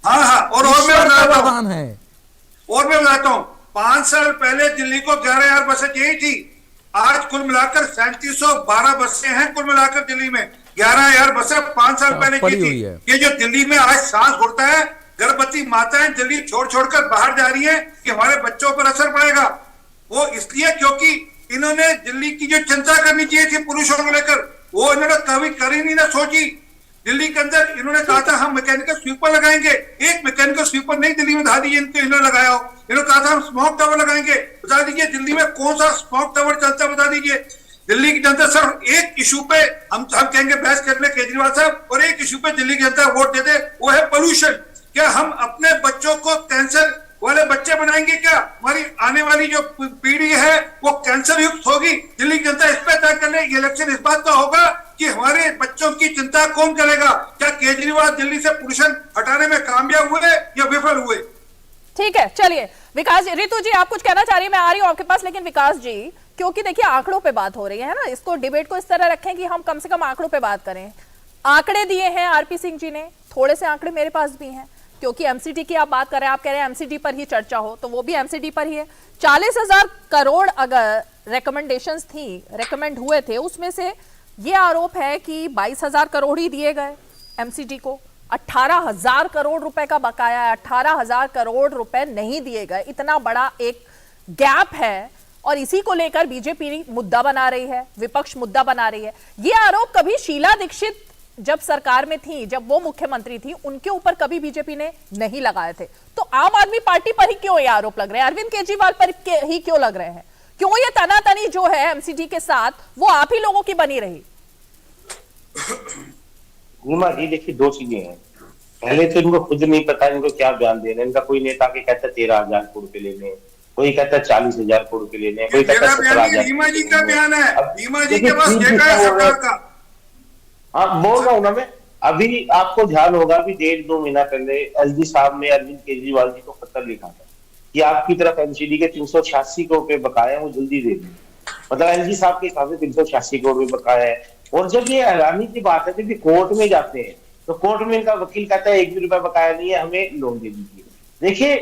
हाँ, और मैं बताता हूँ, 5 साल पहले दिल्ली को 11,000 बसें यही थी, आज कुल मिलाकर 3712 बसें हैं, कुल मिलाकर दिल्ली में 11,000 बसें 5 साल पहले की थी। ये जो दिल्ली में आज सांस घुटता है, गर्भवती माताएं दिल्ली छोड़ बाहर जा रही है, कि हमारे बच्चों पर असर पड़ेगा। वो इसलिए क्योंकि इन्होंने दिल्ली की जो चिंता करनी चाहिए थी पुरुषों को लेकर, वो इन्होंने कभी करी नहीं ना सोची। दिल्ली के अंदर इन्होंने कहा था हम मैकेनिकल स्वीपर लगाएंगे, एक मैकेनिकल स्वीपर नहीं दिल्ली में बता दीजिए इनको, इन्होंने लगाया हो। इन्होंने कहा था हम स्मोक टावर लगाएंगे, बता दीजिए दिल्ली में कौन सा स्मोक टावर चलता है, बता दीजिए। दिल्ली की जनता सिर्फ एक इशू पे हम कहेंगे बहस कर ले केजरीवाल साहब, और एक इशू पे दिल्ली की जनता वोट दे दे, वो है पोल्यूशन। क्या हम अपने बच्चों को कैंसर वाले बच्चे बनाएंगे? क्या हमारी आने वाली जो पीढ़ी है वो कैंसर युक्त होगी? दिल्ली की जनता इस पे तय कर ले। ये इलेक्शन इस बात का होगा कि हमारे बच्चों की चिंता कौन करेगा। क्या केजरीवाल दिल्ली से पोल्यूशन हटाने में कामयाब हुए या विफल हुए? ठीक है, चलिए विकास जी, रितु जी आप कुछ कहना चाह रही है, मैं आ रही हूँ आपके पास, लेकिन विकास जी, क्योंकि देखिए आंकड़ों पे बात हो रही है ना, इसको डिबेट को इस तरह रखें कि हम कम से कम आंकड़ों पे बात करें। आंकड़े दिए हैं आरपी सिंह जी ने, थोड़े से आंकड़े मेरे पास भी हैं, क्योंकि एमसीडी की आप बात कर रहे हैं, आप कह रहे हैं एमसीडी पर ही चर्चा हो, तो वो भी एमसीडी पर ही है। 40,000 करोड़ अगर रिकमेंडेशंस थी, रिकमेंड हुए थे, उसमें से ये आरोप है कि 22,000 करोड़ ही दिए गए एमसीडी को, 18,000 करोड़ रुपए का बकाया है, 18,000 करोड़ रुपए नहीं दिए गए। इतना बड़ा एक गैप है, और इसी को लेकर बीजेपी मुद्दा बना रही है, विपक्ष मुद्दा बना रही है। ये आरोप कभी शीला दीक्षित जब सरकार में थी, जब वो मुख्यमंत्री थी, उनके ऊपर कभी बीजेपी ने नहीं लगाए थे। तो आम आदमी पार्टी पर ही क्यों ये आरोप लग रहे हैं, अरविंद केजरीवाल पर ही क्यों लग रहे हैं? क्यों ये तनातनी जो है एमसीडी के साथ, वो आप ही लोगों की बनी रही? नीमा जी देखिए, 2 चीजें हैं। पहले तो इनको खुद नहीं पता इनको क्या बयान देना है। इनका कोई नेता के कहता 13,000 करोड़ के लेने, कोई कहता 40,000 करोड़ के लेने, कोई कहता 17,000। नीमा जी का बयान है, नीमा जी के पास डेटा है सरकार का। हाँ, बोल रहा हूँ ना मैं। अभी आपको ध्यान होगा भी 1.5-2 महीना पहले एसडी साहब ने अरविंद केजरीवाल जी को पत्र लिखा था कि आपकी तरफ एमसीडी के 386 करोड़ रुपए बकाया है, वो जल्दी दे दें। मतलब एलजी साहब के हिसाब से 386 करोड़ रुपए बकाया है। और जब ये हैरानी की बात है, जब ये कोर्ट में जाते हैं तो कोर्ट में इनका वकील कहता है 1 भी रुपया बकाया नहीं है, हमें लोन दे दीजिए। देखिए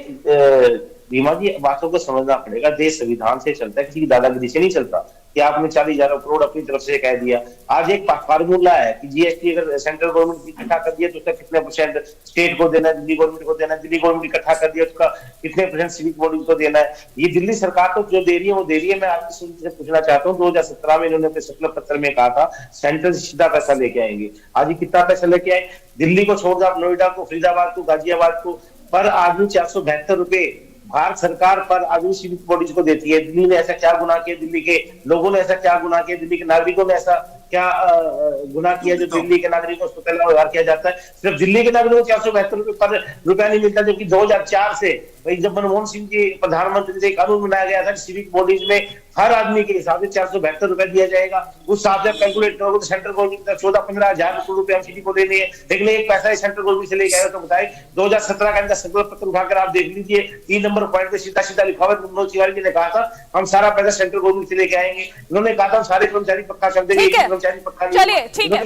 रीमा जी, बातों को समझना पड़ेगा। देश संविधान से चलता है, किसी की दादागिरी से नहीं चलता कि आपने 40,000 करोड़ अपनी तरफ से कह दिया। आज एक फार्मूला है कि जीएसटी अगर सेंट्रल गवर्नमेंट इकट्ठा कर दिया तो उसका कितने परसेंट स्टेट को देना है, दिल्ली गवर्नमेंट को देना है, दिल्ली गवर्नमेंट इकट्ठा कर दिया उसका कितने परसेंट सिविक बॉडी को देना है। ये दिल्ली सरकार तो जो दे रही है वो दे रही है। मैं आपकी से पूछना चाहता हूँ, 2017 में इन्होंने अपने संकल्प पत्र में कहा था सेंट्रल से सीधा पैसा लेके आएंगे। आज ये कितना पैसा लेके आए? दिल्ली को छोड़ दो आप, नोएडा को, फरीदाबाद को, गाजियाबाद को, पर आदमी 472 रुपए भारत सरकार पर आदमी सिविक बॉडीज को देती है। दिल्ली ने ऐसा क्या गुनाह किया, दिल्ली के लोगों ने ऐसा क्या गुनाह किया, दिल्ली के नागरिकों ने ऐसा क्या गुनाह किया जो दिल्ली के नागरिकों को पहला व्यवहार किया जाता है? सिर्फ दिल्ली के नागरिकों को 472 रुपया नहीं मिलता, जबकि 2004 से भाई जब मनमोहन सिंह जी प्रधानमंत्री से कानून बनाया गया था सिविक बॉडीज में हर आदमी के हिसाब से 472 रुपया दिया जाएगा। उस हिसाब से कैलकुलेट करोगे तो सेंट्रल गवर्नमेंट 14-15 हजार करोड़ रुपए एमसीडी को देने हैं, लेकिन एक पैसा सेंट्रल गवर्नमेंट से लेके आए तो बताए 2017 का इनका संकल्प पत्र उठाकर आप देख लीजिए, 3 नंबर पॉइंट पे सीधा सीधा लिखा हुआ है। मनोज तिवारी जी ने कहा था हम सारा पैसा सेंट्रल गवर्नमेंट से लेके आएंगे। इन्होंने कहा था हम सारे कर्मचारी पक्का कर देंगे, कर्मचारी पक्का नहीं। चलिए ठीक है,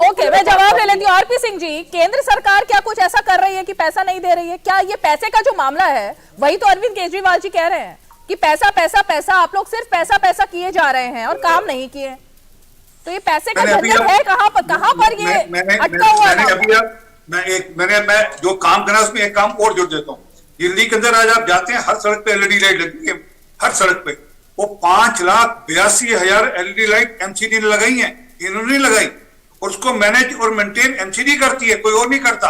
ओके, मैं जवाब ले लेती हूँ। आरपी सिंह जी, केंद्र सरकार क्या कुछ ऐसा कर रही है कि पैसा नहीं दे रही है? क्या ये पैसे का जो मामला है वही तो अरविंद केजरीवाल जी कह रहे हैं कि पैसा पैसा पैसा, आप लोग सिर्फ पैसा पैसा किए जा रहे हैं और काम नहीं किए। तो ये पैसे का झंझट है कहाँ पर ये अटका हुआ है? मैं जो काम करना उसमें एक काम और जोड़ देता हूँ। दिल्ली के अंदर आज आप जाते हैं, हर सड़क पे एलईडी लाइट लगी है, हर सड़क पे। वो 5,82,000 एलईडी लाइट एमसीडी ने लगाई है, इन्होंने लगाई, और उसको मैनेज और मेंटेन एमसीडी करती है, कोई और नहीं करता।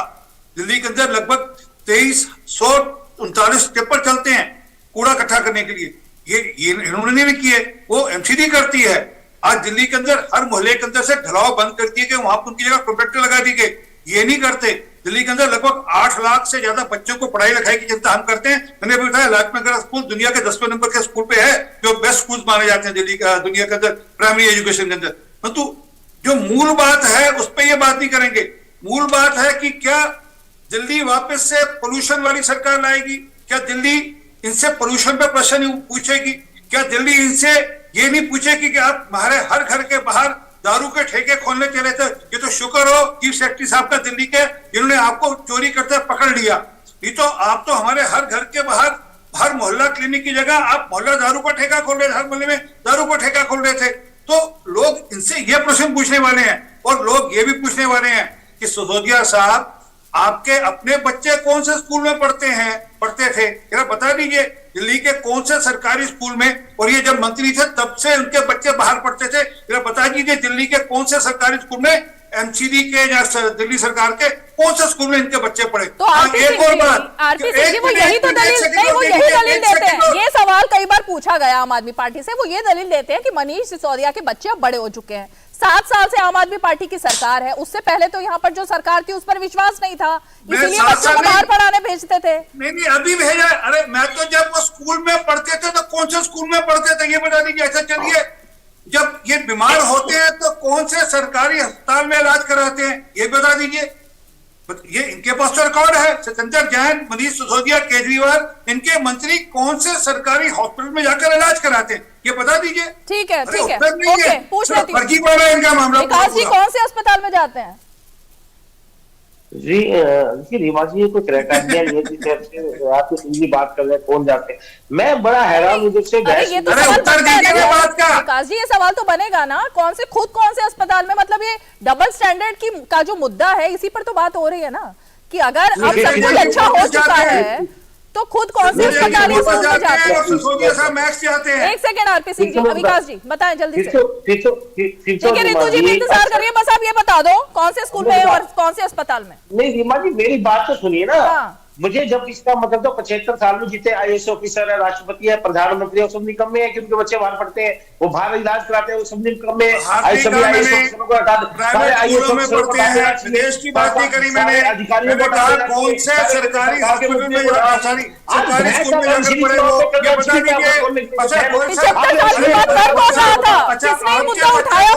दिल्ली के अंदर लगभग 2339 टिप्पर चलते हैं कूड़ा इकट्ठा करने के लिए, ये इन्होंने नहीं किए, वो एमसीडी करती है। आज दिल्ली के अंदर हर मोहल्ले के अंदर से ढलाव बंद कर दिए कि वहां पर उनकी जगह कॉन्ट्रैक्टर लगा दी गई, ये नहीं करते। दिल्ली के अंदर लगभग 8 लाख से ज्यादा बच्चों को पढ़ाई लिखाई की चिंता हम करते हैं। मैंने अभी बताया लाजपत स्कूल दुनिया के 10वें नंबर के स्कूल पे है, जो बेस्ट स्कूल माने जाते हैं दिल्ली का, दुनिया के अंदर प्राइमरी एजुकेशन के अंदर। परंतु जो मूल बात है उस पर यह बात नहीं करेंगे। मूल बात है कि क्या दिल्ली वापस से पोल्यूशन वाली सरकार लाएगी? क्या दिल्ली इनसे पोल्यूशन पे प्रश्न नहीं पूछेगी? क्या दिल्ली इनसे ये नहीं पूछेगी कि आप हमारे हर घर के बाहर दारू के ठेके खोलने चले थे? ये तो शुक्र हो चीफ सेक्रेटरी साहब का दिल्ली के, जिन्होंने आपको चोरी करते पकड़ लिया। नहीं तो आप तो हमारे हर घर के बाहर हर मोहल्ला क्लिनिक की जगह आप मोहल्ला दारू का ठेका खोल रहे थे, हर मोहल्ले में दारू का ठेका खोल रहे थे। तो लोग इनसे ये प्रश्न पूछने वाले हैं, और लोग ये भी पूछने वाले हैं कि सिसोदिया साहब आपके अपने बच्चे कौन से स्कूल में पढ़ते थे, जरा बता दीजिए। दिल्ली के कौन से सरकारी स्कूल में, और ये जब मंत्री थे तब से उनके बच्चे बाहर पढ़ते थे, जरा बता दीजिए दिल्ली के कौन से सरकारी स्कूल में एमसीडी के या दिल्ली सरकार के कौन से स्कूल में इनके बच्चे पढ़े। तो आरपी सिंह जी वो यही तो दलील नहीं, वो यही दलील देते हैं। ये सवाल कई बार पूछा गया आम आदमी पार्टी से, वो ये दलील देते हैं कि मनीष सिसोदिया के बच्चे अब बड़े हो चुके हैं। 7 साल से आम आदमी पार्टी की सरकार है, उससे पहले तो यहाँ पर जो सरकार थी उस पर विश्वास नहीं था, इसीलिए बच्चों को बाहर पढ़ाने भेजते थे। नहीं अभी भेजा। अरे मैं तो जब वो स्कूल में पढ़ते थे तो कौन से स्कूल में पढ़ते थे ये बता दीजिए। ऐसा चलिए, जब ये बीमार होते हैं तो कौन से सरकारी अस्पताल में इलाज कराते हैं ये बता दीजिए। ये इनके पास तो रिकॉर्ड है। सत्येंद्र जैन, मनीष सिसोदिया, केजरीवाल, इनके मंत्री कौन से सरकारी हॉस्पिटल में जाकर इलाज कराते हैं ये बता दीजिए। ठीक है, ओके, पूछ लेती हूं। फर्जी पड़ रहा है इनका मामला। विकास जी कौन से अस्पताल में जाते हैं? जी रीमा जी, कोई क्राइटेरिया नहीं है आपकी सिंधी बात कर रहे हैं कौन जाते हैं। मैं बड़ा हैरान हूँ जब से विकास जी, ये सवाल तो बनेगा ना, कौन से अस्पताल में, मतलब ये डबल स्टैंडर्ड की का जो मुद्दा है इसी पर तो बात हो रही है ना, कि अगर अब सब कुछ अच्छा हो चुका है तो खुद कौन से अस्पताल जाते हैं? एक सेकंड आरपी सिंह जी, विकास जी बताएं जल्दी से। ठीक है रितु जी भी इंतजार करिए, बस आप ये बता दो कौन से स्कूल में और कौन से अस्पताल में। नहीं रीमा जी, मेरी बात तो सुनिए ना। मुझे जब इसका मतलब तो 75 साल में जितने आईएएस ऑफिसर है, राष्ट्रपति है, प्रधानमंत्री है, वो सब निकम्मे हैं कि उनके बच्चे बाहर पढ़ते हैं, वो बाहर इलाज कराते हैं, वो सब निकम्मे हैं। देश की बात नहीं करी मैंने, अधिकारियों को कहा कौन से सरकारी हॉस्पिटल में सरकारी स्कूल में जाकर पढ़े वो ये बता दीजिए। 75 साल का मुद्दा उठाया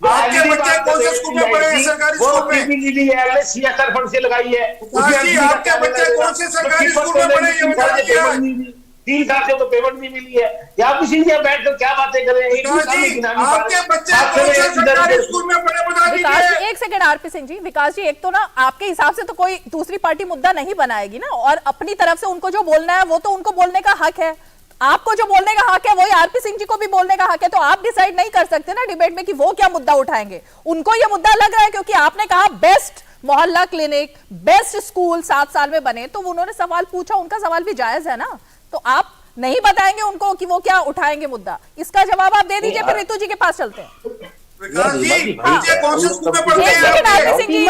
आपके बच्चे कौन से स्कूल में पढ़े हैं? सरकारी स्कूल में सीएसआर फंड से लगाई है। आपके बच्चे कौन से सरकारी स्कूल में पढ़े ये बता दीजिए। 3 साल से तो पेमेंट नहीं मिली है। या आप किसी ने बैठकर क्या बातें कर रहे हैं? आपके बच्चे कौन से सरकारी स्कूल में पढ़े बता विकास जी, दीजिए। एक सेकंड आरपी सिंह जी। विकास जी, एक तो ना आपके हिसाब से तो कोई दूसरी पार्टी मुद्दा नहीं बनाएगी ना, और अपनी तरफ से उनको जो बोलना है वो तो उनको बोलने का हक है, आपको जो बोलने का हक है वही आरपी सिंह जी को भी बोलने का हक है। तो आप डिसाइड नहीं कर सकते ना डिबेट में कि वो क्या मुद्दा उठाएंगे। उनको ये मुद्दा लग रहा है क्योंकि आपने कहा बेस्ट मोहल्ला क्लिनिक, बेस्ट स्कूल 7 साल में बने, तो उन्होंने सवाल पूछा, उनका सवाल भी जायज है ना। तो आप नहीं बताएंगे उनको कि वो क्या उठाएंगे मुद्दा, इसका जवाब आप दे दीजिए, फिर रितु जी के पास चलते हैं। विकास जी, बच्चे कौन से स्कूल में एक पढ़ते सेकंड हैं? आरपी सिंह जी,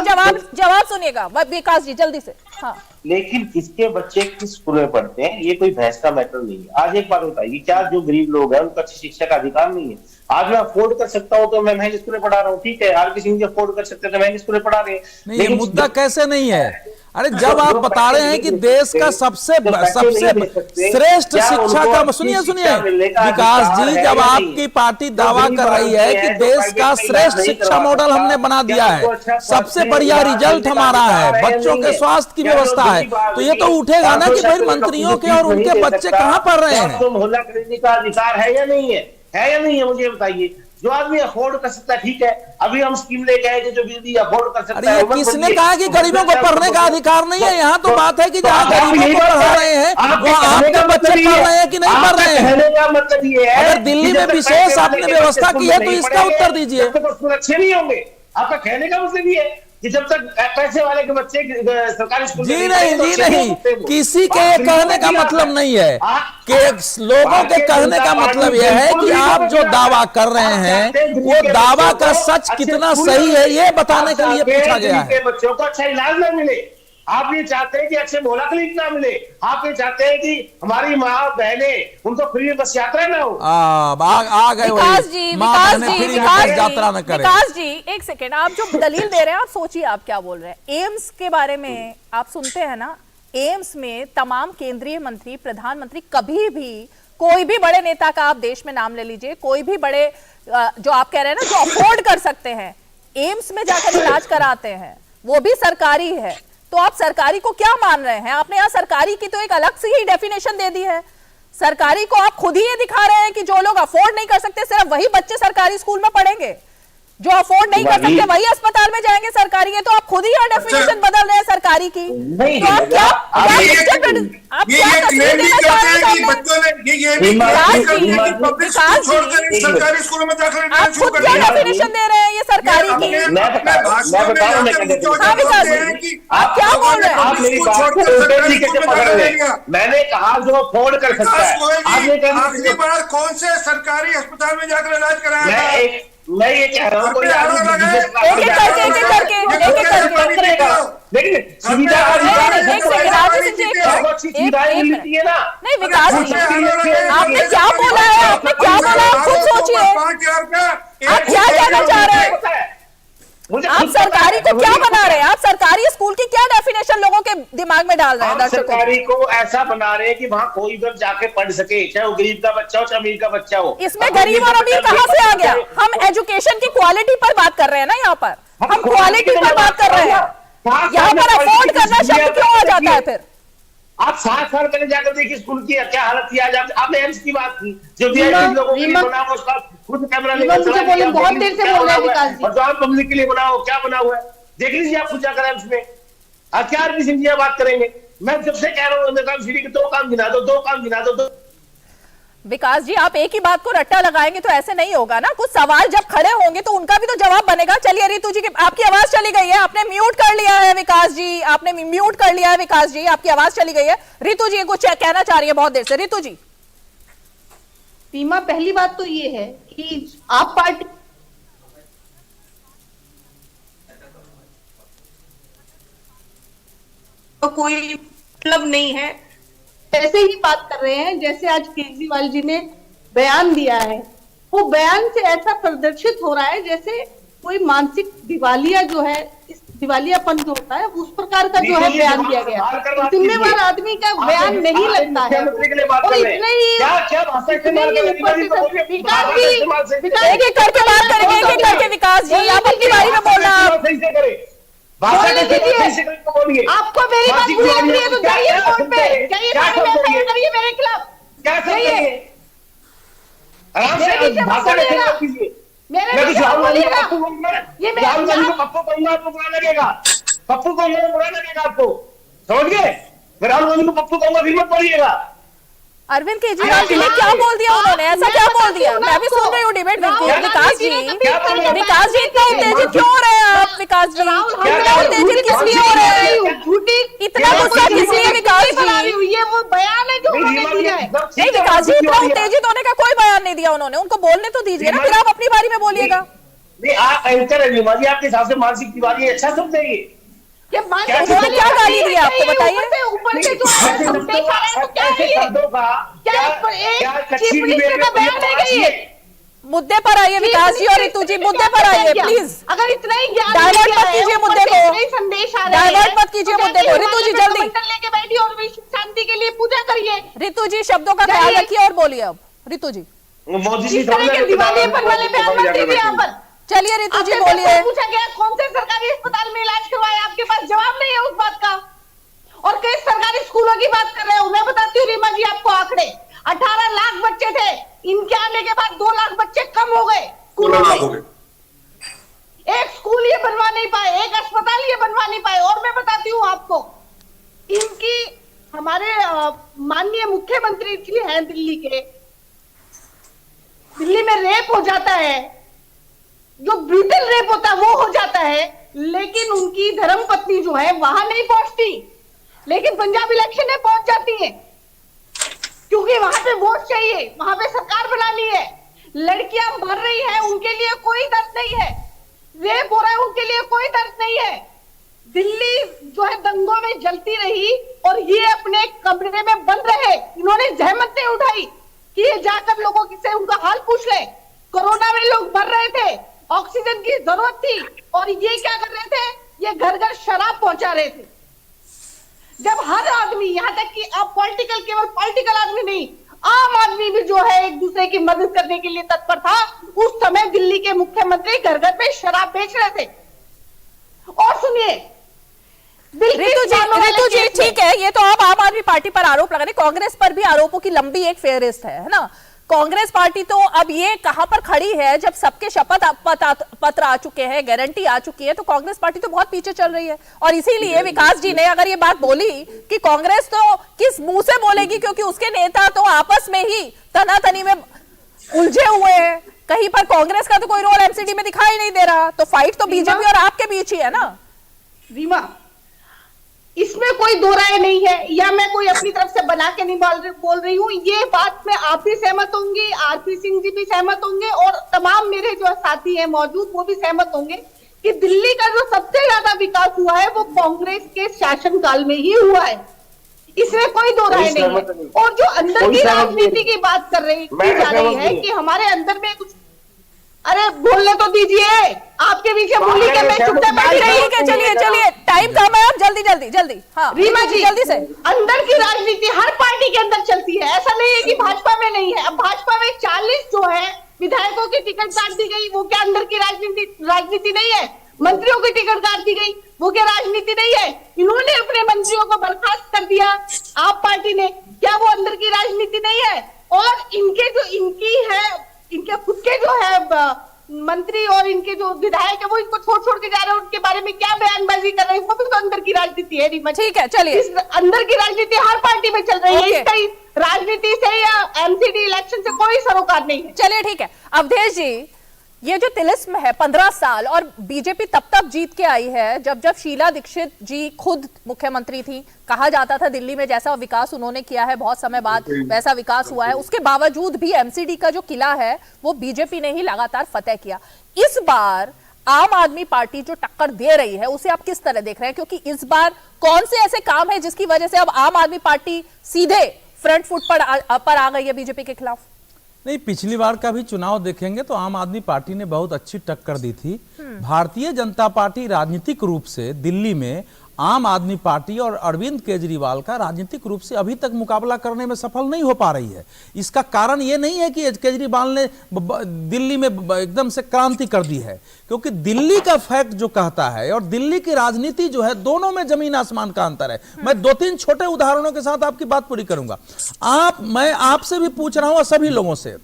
जवाब सुनिएगा विकास जी जल्दी से। हाँ, लेकिन किसके बच्चे किस स्कूल में पढ़ते हैं ये कोई बहस का मैटर नहीं है। आज एक बात बताइए, क्या जो गरीब लोग हैं उनको अच्छी शिक्षा का अधिकार नहीं है? आज मैं अफोर्ड कर सकता हूँ तो मैं महंगे स्कूल में पढ़ा रहा हूँ, ठीक है। आरपी सिंह जी अफोर्ड कर सकते हैं तो महंगे स्कूल में पढ़ा रहे हैं। नहीं, ये मुद्दा कैसे नहीं है? अरे जब आप बता रहे हैं कि देश का सबसे श्रेष्ठ शिक्षा का, सुनिए विकास जी, जब आपकी पार्टी दावा कर रही है कि देश का श्रेष्ठ शिक्षा मॉडल हमने बना दिया है, सबसे बढ़िया रिजल्ट हमारा है, बच्चों के स्वास्थ्य की व्यवस्था है, तो ये तो उठेगा ना कि भाई मंत्रियों के और उनके बच्चे कहाँ पढ़ रहे हैं? मोहल्ला क्लिनिक का अधिकार है या नहीं है? है या नहीं है, मुझे बताइए। जो आदमी अफोर्ड कर सकता है, ठीक है। अभी हम स्कीम लेके आए जो बिजली अफोर्ड कर सकता है। अरे किसने कहा कि गरीबों को पढ़ने का अधिकार नहीं है? यहाँ तो बात है कि जहाँ गरीबों को पढ़ा रहे हैं वो आपके बच्चे पढ़ रहे हैं कि नहीं पढ़ रहे हैं? कहने का मतलब ये है, अगर दिल्ली में विशेष आपने व्यवस्था की है तो इसका उत्तर दीजिए। स्कूल अच्छे नहीं होंगे। आपका कहने का मतलब ये है कि जब तक पैसे वाले के बच्चे सरकारी स्कूल जी नहीं, किसी के कहने का मतलब नहीं है कि लोगों के कहने का मतलब यह है कि आप जो दावा कर रहे हैं वो दावा का सच कितना सही है ये बताने के लिए पूछा गया है। बच्चों को अच्छा इलाज न मिले, आप ये चाहते हैं कि अच्छे मोहल्ला क्लिनिक ना मिले, आप ये चाहते हैं कि हमारी माँ बहनें उनको फ्री बस यात्रा ना हो। आ गए विकास जी, यात्रा न करें। विकास जी एक सेकेंड, आप जो दलील दे रहे हैं आप सोचिए आप क्या बोल रहे हैं। एम्स के बारे में आप सुनते हैं ना, एम्स में तमाम केंद्रीय मंत्री, प्रधानमंत्री, कभी भी कोई भी बड़े नेता का आप देश में नाम ले लीजिए, कोई भी बड़े जो आप कह रहे हैं ना जो अफोर्ड कर सकते हैं, एम्स में जाकर इलाज कराते हैं, वो भी सरकारी है। तो आप सरकारी को क्या मान रहे हैं? आपने यहाँ सरकारी की तो एक अलग से ही डेफिनेशन दे दी है। सरकारी को आप खुद ही ये दिखा रहे हैं कि जो लोग अफोर्ड नहीं कर सकते सिर्फ वही बच्चे सरकारी स्कूल में पढ़ेंगे, जो अफोर्ड नहीं कर सकते वही अस्पताल में जाएंगे सरकारी के। तो आप खुद ही यहाँ डेफिनेशन बदल रहे हैं सरकारी की। तो आप क्या तस्वीर देना चाह रहे हैं? सरकारी स्कूलों में दाखिला आप खुद क्या डेफिनेशन दे रहे हैं ये सरकारी की? आप क्या बोल रहे हैं? आप मेरी बात को उल्टे कैसे पकड़ रहे हैं? मैंने कहा जो अफोर्ड कर सकता है। आखिरी बार कौन से सरकारी अस्पताल में जाकर इलाज कराया? मैं ये कह रहा हूँ कोई लेकिन सुविधा सुविधाएं मिलती है ना। नहीं विकास जी, आपने क्या बोला है? आपने क्या बोला है? खुद सोचिए, आप क्या कहना चाह रहे हैं? आप सरकारी को क्या बना रहे हैं? आप सरकारी स्कूल की क्या डेफिनेशन लोगों के दिमाग में डाल रहे हैं? सरकारी को ऐसा बना रहे हैं कि वहाँ कोई भी जाके पढ़ सके, चाहे वो गरीब का बच्चा हो चाहे अमीर का बच्चा हो। इसमें गरीब और अमीर कहाँ से आ गया? हम एजुकेशन की क्वालिटी पर बात कर रहे हैं ना, यहाँ पर हम क्वालिटी पर बात कर रहे हैं। यहाँ पर अफोर्ड करना शब्द क्यों आ जाता है फिर? आप 7 साल पहले जाकर देखिए स्कूल की क्या हालत थी। आज आपने एम्स की बात की, जो लोगों के लिए बना हुआ उसका खुद कैमरा लेकर बहुत देर से बोल रहे हैं विकास जी। और जो आप पब्लिक के लिए बनाओ क्या बना हुआ है देख लीजिए आप खुद जाकर एम्स में। क्या आरपी सिंह जी बात करेंगे? मैं जब से कह रहा हूँ 2 काम गिना दो। विकास जी आप एक ही बात को रट्टा लगाएंगे तो ऐसे नहीं होगा ना। कुछ सवाल जब खड़े होंगे तो उनका भी तो जवाब बनेगा। चलिए रितु जी, आपकी आवाज चली गई है, आपने म्यूट कर लिया है विकास जी, आपने म्यूट कर लिया है विकास जी, आपकी आवाज चली गई है। रितु जी कुछ कहना चाह रही है बहुत देर से। रितु जी। सीमा, पहली बात तो ये है कि आप पार्टी तो कोई मतलब नहीं है, ऐसे ही बात कर रहे हैं जैसे आज केजरीवाल जी ने बयान दिया है। वो बयान से ऐसा प्रदर्शित हो रहा है जैसे कोई मानसिक दिवालिया जो है, इस दिवालियापन जो होता है उस प्रकार का जो है बयान दिया गया। जिम्मेवार आदमी का बयान नहीं लगता है। और इतने ही एक एक करके बात करेंगे, एक एक करके। विकास जी आप अपनी बारी में बोलना। आपको मेरी बात बुरी लग रही है तो जाइए कोर्ट पे, जाइए करिए मेरे खिलाफ। क्या सब करिए, आराम मेरे से पीछे मत भाषण बोलिएगा। रखें कीजिए। मेरे मैं तो पीछे राहुल गांधी को बोलिएगा। पप्पू कहूंगा, ये मेरा राहुल गांधी को क्या- पप्पू कहूंगा, आपको बुरा लगेगा, पप्पू कहूंगा तो बुरा लगेगा आपको, समझ गए? मैं राहुल गांधी को पप्पू कहूंगा, फिर मत बोलिएगा। अरविंद केजरीवाल जी ने क्या बोल दिया उन्होंने, ऐसा क्या बोल दिया? मैं भी सुन रही हूँ डिबेट। विकास जी, विकास जी इतना उत्तेजित क्यों हो रहे हैं आप? विकास जी इतना उत्तेजित किस लिए हो रहे हैं? झूठी इतना गुस्सा किस लिए विकास जी? ये वो बयान है जो उन्होंने दिया है। नहीं विकास जी, इतना उत्तेजित होने का कोई बयान नहीं दिया उन्होंने, उनको बोलने तो दीजिए ना, फिर आप अपनी बारी में बोलिएगा। नहीं, आप एंकर है रीमा जी, आपके हिसाब से मानसिक तिवारी अच्छा शब्द है ये? उन्होंने क्या गाली दी आपको बताइए? ऊपर से जो है संदेश आ रहा है, तो क्या है ये? शब्दों का क्या एक चीफ मिनिस्टर का बयान नहीं है ये? मुद्दे पर आइए विकास जी और रितु जी, मुद्दे पर आइए प्लीज। अगर इतना ही ज्ञान डाइवर्ट दिया मत है, कीजिए ऊपर मुद्दे से को। इतने ही संदेश आ रहे हैं, डाइवर्ट मत कीजिए तो मुद्दे को। कहते हैं, रितु जी हिमालय में जल्दी। कमंडल लेके बैठिए और विश्व शांति के लिए पूजा करिए। रितु जी शब्दों का ख्याल जाइए। रखिए और बोलिए अब। रितु जी मोदी जी इस तरह के दिवालियेपन वाले बयान मत दीजिए यहाँ पर। चलिए रितु जी आपसे बोलिए। प्रश्न पूछा गया कौन से सरकारी अस्पताल में इलाज करवाया, आपके पास जवाब नहीं है उस बात का। और कई सरकारी स्कूलों की बात कर रहे हो, मैं बताती हूँ रीमा जी आपको आंकड़े। 18 लाख बच्चे थे, इनके आने के बाद 2 लाख बच्चे कम हो गए स्कूलों में। एक स्कूल ये बनवा नहीं पाए, एक अस्पताल ये बनवा नहीं पाए। और मैं बताती हूँ आपको, इनकी हमारे माननीय मुख्यमंत्री जी हैं दिल्ली के, दिल्ली में रेप हो जाता है, जो ब्रूटल रेप होता है वो हो जाता है, लेकिन उनकी धर्मपत्नी जो है वहां नहीं पहुंचती, लेकिन पंजाब इलेक्शन में पहुंच जाती है, क्योंकि वहां पे वोट चाहिए, वहां पे सरकार बनानी है। लड़कियां मर रही हैं, उनके लिए कोई दर्द नहीं है। रेप हो रहा है, उनके लिए कोई दर्द नहीं है। दिल्ली जो है दंगों में जलती रही और ये अपने कमरे में बंद रहे। इन्होंने जहमत नहीं उठाई कि ये जाकर लोगों से उनका हाल पूछ ले। कोरोना में लोग मर रहे थे, ऑक्सीजन की जरूरत थी, और ये क्या कर रहे थे? ये घर घर शराब पहुंचा रहे थे। जब हर आदमी, यहाँ तक कि अब पॉलिटिकल, केवल पॉलिटिकल आदमी नहीं, आम आदमी भी जो है एक दूसरे की मदद करने के लिए तत्पर था, उस समय दिल्ली के मुख्यमंत्री घर घर पे शराब बेच रहे थे। और सुनिए, रितु जी ठीक है, ये तो आप आम आदमी पार्टी पर आरोप लगा रहे, कांग्रेस पर भी आरोपों की लंबी एक फेहरिस्त है ना। कांग्रेस पार्टी तो अब ये कहां पर खड़ी है, जब सबके शपथ पत्र आ चुके हैं, गारंटी आ चुकी है, तो कांग्रेस पार्टी तो बहुत पीछे चल रही है। और इसीलिए विकास जी ने अगर ये बात बोली कि कांग्रेस तो किस मुंह से बोलेगी, क्योंकि उसके नेता तो आपस में ही तनातनी में उलझे हुए हैं, कहीं पर कांग्रेस का तो कोई रोल एमसीडी में दिखाई नहीं दे रहा, तो फाइट तो बीजेपी और आपके बीच ही है ना। रीमा, इसमें कोई दो राय नहीं है, या मैं कोई अपनी तरफ से बना के नहीं बोल रही हूँ। ये बात में आप भी सहमत होंगे, आरपी सिंह जी भी सहमत होंगे, और तमाम मेरे जो साथी हैं मौजूद वो भी सहमत होंगे कि दिल्ली का जो सबसे ज्यादा विकास हुआ है वो कांग्रेस के शासनकाल में ही हुआ है। इसमें कोई दो राय नहीं है। और जो अंदर की राजनीति की बात कर रही जा रही है कि हमारे अंदर में कुछ, अरे बोलने तो दीजिए, आपके पीछे बोली के मैं चुपचाप बैठी रही। ठीक है, चलिए चलिए, टाइम कम है, आप जल्दी जल्दी जल्दी। हाँ रीमा जी, जल्दी से। अंदर की राजनीति हर पार्टी के अंदर चलती है, ऐसा नहीं है कि भाजपा में नहीं है। अब भाजपा में 40 जो है विधायकों की टिकट काट दी गई, वो क्या अंदर की राजनीति नहीं है? मंत्रियों की टिकट काट दी गई, वो क्या राजनीति नहीं है? इन्होंने अपने मंत्रियों को बर्खास्त कर दिया आप पार्टी ने, क्या वो अंदर की राजनीति नहीं है? और इनके जो इनकी है, इनके खुद के जो है मंत्री और इनके जो विधायक है वो इनको छोड़ के जा रहे हैं, उनके बारे में क्या बयानबाजी कर रहे हैं, वो भी तो अंदर की राजनीति है। रीमा, ठीक है, चलिए। इस अंदर की राजनीति हर पार्टी में चल रही है, इसका राजनीति से या एमसीडी इलेक्शन से कोई सरोकार नहीं है। चलिए ठीक है, अवधेश जी, ये जो तिलिस्म है 15 साल, और बीजेपी तब तक जीत के आई है जब शीला दीक्षित जी खुद मुख्यमंत्री थी। कहा जाता था दिल्ली में जैसा विकास उन्होंने किया है बहुत समय बाद वैसा विकास हुआ है, उसके बावजूद भी एमसीडी का जो किला है वो बीजेपी ने ही लगातार फतेह किया। इस बार आम आदमी पार्टी जो टक्कर दे रही है उसे आप किस तरह देख रहे हैं, क्योंकि इस बार कौन से ऐसे काम है जिसकी वजह से अब आम आदमी पार्टी सीधे फ्रंट फुट पर आ गई है बीजेपी के खिलाफ? नहीं, पिछली बार का भी चुनाव देखेंगे तो आम आदमी पार्टी ने बहुत अच्छी टक्कर दी थी। भारतीय जनता पार्टी राजनीतिक रूप से दिल्ली में आम आदमी पार्टी और अरविंद केजरीवाल का राजनीतिक रूप से अभी तक मुकाबला करने में सफल नहीं हो पा रही है। इसका कारण यह नहीं है कि केजरीवाल ने दिल्ली में एकदम से क्रांति कर दी है, क्योंकि दिल्ली का फैक्ट जो कहता है और दिल्ली की राजनीति जो है, दोनों में जमीन आसमान का अंतर है। मैं 2-3 छोटे उदाहरणों के साथ आपकी बात पूरी करूंगा। मैं आपसे भी पूछ रहा हूं और सभी लोगों से,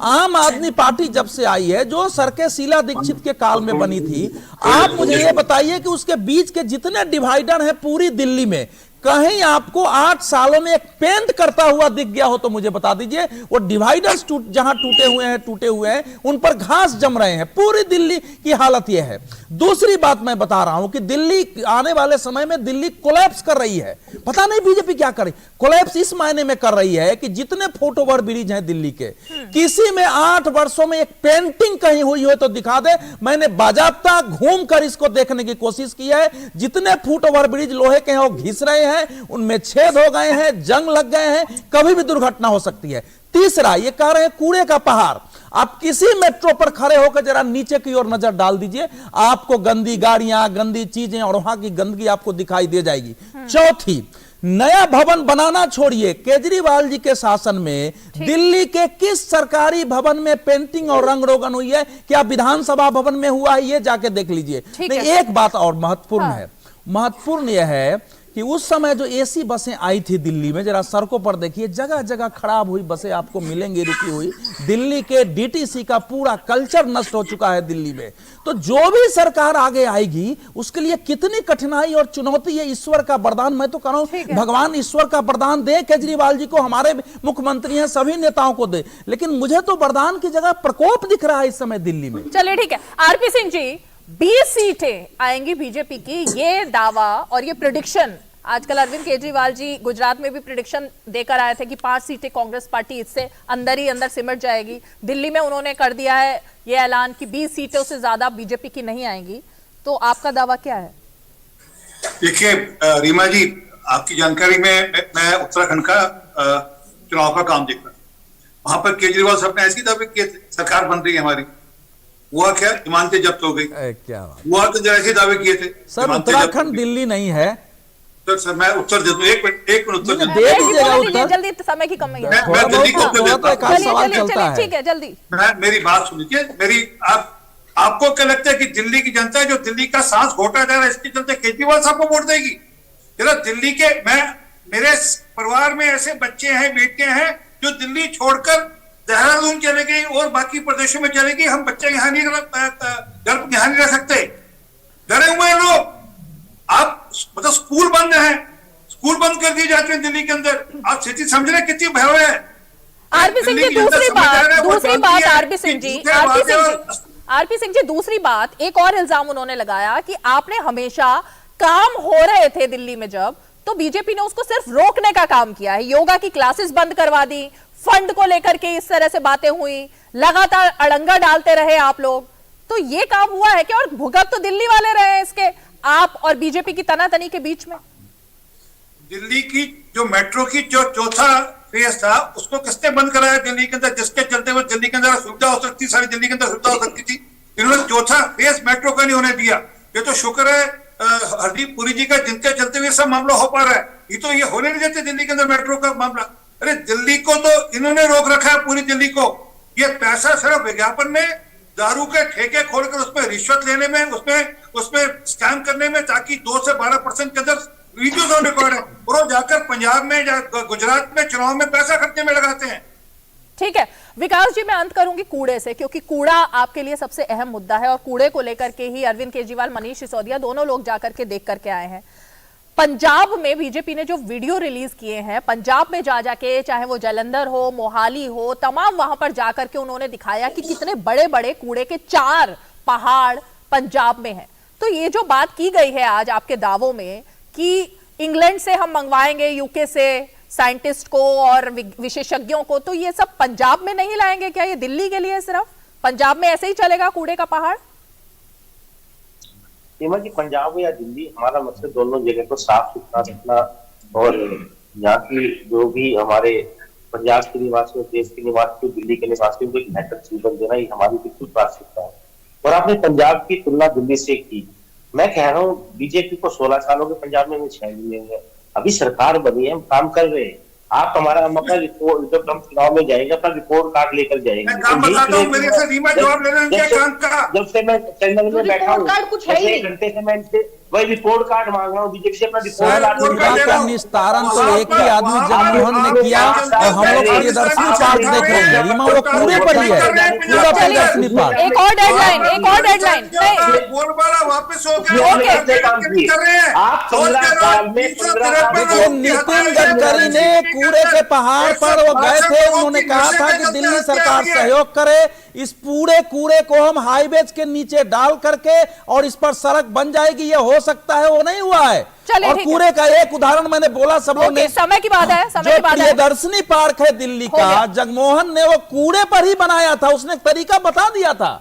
आम आदमी पार्टी जब से आई है, जो सड़कें शीला दीक्षित के काल में बनी थी, आप मुझे ये बताइए कि उसके बीच के जितने डिवाइडर है पूरी दिल्ली में, कहीं आपको 8 सालों में एक पेंट करता हुआ दिख गया हो तो मुझे बता दीजिए। वो डिवाइडर्स जहां टूटे हुए हैं उन पर घास जम रहे हैं। पूरी दिल्ली की हालत यह है। दूसरी बात मैं बता रहा हूं कि दिल्ली आने वाले समय में दिल्ली कोलैप्स कर रही है। पता नहीं बीजेपी क्या करे। कोलैप्स इस मायने में कर रही है कि जितने फुट ओवर ब्रिज हैं दिल्ली के, किसी में 8 वर्षों में एक पेंटिंग कहीं हुई हो तो दिखा दे। मैंने बाजाबता घूम कर इसको देखने की कोशिश की है। जितने फुट ओवर ब्रिज लोहे के हैं वो घिस रहे हैं, उनमें छेद हो गए हैं, जंग लग गए हैं, कभी भी दुर्घटना हो सकती है। तीसरा, ये कह रहे हैं कूड़े का पहाड़। आप किसी मेट्रो पर खड़े होकर जरा नीचे की ओर नजर डाल दीजिए, आपको गंदी गाड़ियां, गंदी चीजें और वहां की गंदगी आपको दिखाई दे जाएगी। चौथी, नया भवन बनाना छोड़िए, केजरीवाल जी के शासन में दिल्ली के किस सरकारी भवन में पेंटिंग और रंग रोगन हुई है? क्या विधानसभा भवन में हुआ है? ये जाके देख लीजिए। एक बात और महत्वपूर्ण है, महत्वपूर्ण यह है कि उस समय जो एसी बसें आई थी दिल्ली में, जरा सड़कों पर देखिए, जगह जगह खराब हुई बसें आपको मिलेंगी, रुकी हुई। दिल्ली के डीटीसी का पूरा कल्चर नष्ट हो चुका है दिल्ली में। तो जो भी सरकार आगे आएगी उसके लिए कितनी कठिनाई और चुनौती है। ईश्वर का वरदान, मैं तो कह रहा हूं भगवान ईश्वर का वरदान दे केजरीवाल जी को, हमारे मुख्यमंत्री हैं, सभी नेताओं को दे, लेकिन मुझे तो वरदान की जगह प्रकोप दिख रहा है इस समय दिल्ली में। चलिए ठीक है, आरपी सिंह जी, 20 सीटें आएंगी बीजेपी की, ये दावा और ये प्रेडिक्शन आजकल अरविंद केजरीवाल जी गुजरात में भी प्रेडिक्शन देकर आए थे कि 5 सीटें कांग्रेस पार्टी इससे अंदर ही अंदर सिमट जाएगी। दिल्ली में उन्होंने कर दिया है ये ऐलान कि 20 सीटों से ज्यादा बीजेपी की नहीं आएंगी। तो आपका दावा क्या है? देखिए रीमा जी, आपकी जानकारी में मैं उत्तराखंड का चुनाव का काम देख रहा हूं। वहां पर केजरीवाल साहब ने ऐसी दावे किए थे, सरकार बन रही है हमारी। हुआ क्या? इमानतें जब्त हो गई। क्या हुआ तो ऐसे दावे किए थे। सर, उत्तराखंड दिल्ली नहीं है सर। मैं उत्तर दे दूं, एक मिनट उत्तर दे दूं। जल्दी, समय की कमी है। मैं दिल्ली को उत्तर देता हूं। ठीक है, जल्दी। मेरी बात सुनिए। आपको क्या लगता है कि दिल्ली की जनता जो दिल्ली का सांस घोटा जा रहा है, इसके चलते केजरीवाल साहब को वोट देगी? जरा दिल्ली के, मेरे परिवार में ऐसे बच्चे हैं, बेटियां हैं जो दिल्ली छोड़कर देहरादून चले गई और बाकी प्रदेशों में चले गई। हम बच्चे यहाँ नहीं रह सकते, डरे हुए लोग। आप मतलब स्कूल बंद है, स्कूल बंद कर दिए जाते हैं दिल्ली के अंदर। आप स्थिति समझ रहे कितनी भयावह है। आरपी सिंह जी, दूसरी बात आरपी सिंह जी, दूसरी बात, एक और इल्जाम उन्होंने लगाया कि आपने हमेशा काम हो रहे थे दिल्ली में जब, तो बीजेपी ने उसको सिर्फ रोकने का काम किया है। योगा की क्लासेस बंद करवा दी, फंड को लेकर के इस तरह से बातें हुई, लगातार अड़ंगा डालते रहे आप लोग। तो ये काम हुआ है क्या? और भुगत तो दिल्ली वाले रहे हैं इसके, आप और बीजेपी की तनातनी के बीच में। दिल्ली की जो मेट्रो की जो चौथा फेज था, उसको किसने बंद कराया दिल्ली के अंदर? जिसके चलते हुए दिल्ली के अंदर सुविधा हो सकती, सारी दिल्ली के अंदर सुविधा हो सकती थी। इन्होंने चौथा फेज मेट्रो का नहीं होने दिया। ये तो शुक्र है हरदीप पुरी जी का, जिनके चलते हुए सब मामला हो पा रहा है। ये तो ये होने नहीं देते दिल्ली के अंदर मेट्रो का मामला। अरे दिल्ली को तो इन्होंने रोक रखा है, पूरी दिल्ली को। ये पैसा सिर्फ विज्ञापन में, दारू के ठेके खोलकर उसमें रिश्वत लेने में, उसमें स्कैम करने में, ताकि 2 से 12% के अंदर वीडियोस ऑन रिकॉर्ड है, और वो जाकर पंजाब में या गुजरात में चुनाव में पैसा खर्चने में लगाते हैं। ठीक है विकास जी, मैं अंत करूंगी कूड़े से, क्योंकि कूड़ा आपके लिए सबसे अहम मुद्दा है और कूड़े को लेकर के ही अरविंद केजरीवाल, मनीष सिसोदिया दोनों लोग जाकर के देख करके आए हैं। पंजाब में बीजेपी ने जो वीडियो रिलीज किए हैं, पंजाब में जा जाके, चाहे वो जालंधर हो, मोहाली हो, तमाम वहां पर जाकर के उन्होंने दिखाया कि कितने बड़े बड़े कूड़े के 4 पहाड़ पंजाब में हैं। तो ये जो बात की गई है आज आपके दावों में कि इंग्लैंड से हम मंगवाएंगे, यूके से साइंटिस्ट को और विशेषज्ञों को, तो ये सब पंजाब में नहीं लाएंगे क्या? ये दिल्ली के लिए सिर्फ पंजाब में ऐसे ही चलेगा कूड़े का पहाड़? सीमा जी, पंजाब या दिल्ली, हमारा मकसद दोनों जगह को साफ सुथरा रखना, और यहाँ की जो भी हमारे पंजाब के निवासियों, देश के निवासियों, दिल्ली के निवासियों को एक बेहतर जीवन देना, ये हमारी बिल्कुल प्राथमिकता है। और आपने पंजाब की तुलना दिल्ली से की, मैं कह रहा हूँ बीजेपी को 16 साल हो गए पंजाब में 6 महीने हुए, अभी सरकार बनी है, हम काम कर रहे हैं। आप हमारा अपना रिपोर्ट, जब हम चुनाव में जाएंगे अपना रिपोर्ट कार्ड लेकर जाएंगे। मैं काम बताता हूँ, मेरे से रीमा जवाब ले रहे हैं क्या काम का। जब से मैं चैनल में बैठा हूँ, कुछ है ही नहीं। घंटे से मैं इनसे वही रिपोर्ट कार्ड मांग रहा हूँ, बीजेपी से अपना सर, पूरा का निस्तारण तो एक ही आदमी जगमोहन ने किया और हम लोग प्रियदर्शनी पार्क देख रहे हैं। रीमा वो पूरे पर ही है, पूरा प्रियदर्शनी पार्क। एक और डेडलाइन, एक और डेडलाइन। बोलबाला वापस हो गया। आप 15 साल में देखिए, नितिन गडकरी ने कूड़े के पहाड़ पर वो गए थे, उन्होंने कहा था कि दिल्ली सरकार सहयोग करे, इस पूरे कूड़े को हम हाईवेज के नीचे डाल करके और इस पर सड़क बन जाएगी, ये हो सकता है, वो नहीं हुआ है। और कूड़े का एक उदाहरण मैंने बोला सब लोग ने, समय की बात है, समय की बात है। प्रियदर्शनी पार्क है दिल्ली का, जगमोहन ने वो कूड़े पर ही बनाया था, उसने तरीका बता दिया था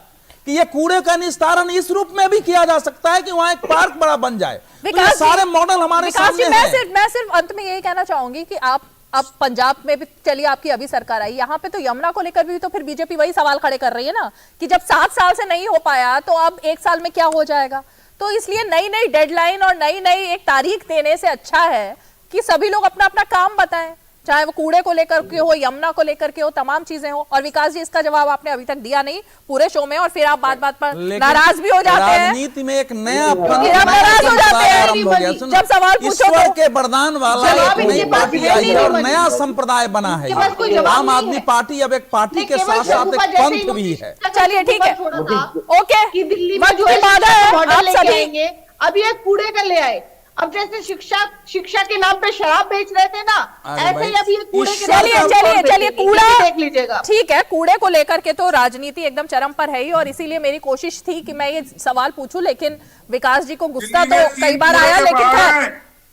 कि ये कूड़े का निस्तारण इस रूप में भी किया जा सकता है कि वहां एक पार्क बड़ा बन जाए। तो ये सारे मॉडल हमारे सामने हैं। मैं सिर्फ अंत में यही कहना चाहूंगी कि आप अब पंजाब में भी, चलिए आपकी अभी सरकार आई, यहाँ पे तो यमुना को लेकर भी तो फिर बीजेपी वही सवाल खड़े कर रही है ना कि जब 7 साल से नहीं हो पाया तो अब 1 साल में क्या हो जाएगा। तो इसलिए नई नई डेडलाइन और नई नई एक तारीख देने से अच्छा है कि सभी लोग अपना अपना काम बताएं, चाहे वो कूड़े को लेकर के हो, यमुना को लेकर के हो, तमाम चीजें हो। और विकास जी, इसका जवाब आपने अभी तक दिया नहीं पूरे शो में, और फिर आप बात बात पर नाराज भी हो जाते हैं। राजनीति में एक नया नाराज हो जाते हैं जब सवाल पूछो। ईश्वर के वरदान वाला एक नई पार्टी आई और नया संप्रदाय बना है। आम आदमी पार्टी अब एक पार्टी के साथ साथ एक पंथ भी है। चलिए ठीक है, ओके, कि दिल्ली में जो मॉडल लेके आएंगे, अभी एक कूड़े का ले आए। अब जैसे शिक्षा के नाम पे शराब बेच रहे थे ना, ऐसे ही अभी कूड़े के चलिए कूड़ा देख लीजिएगा। ठीक है, कूड़े को लेकर के तो राजनीति एकदम चरम पर है ही, और इसीलिए मेरी कोशिश थी कि मैं ये सवाल पूछूं, लेकिन विकास जी को गुस्सा तो कई बार आया, लेकिन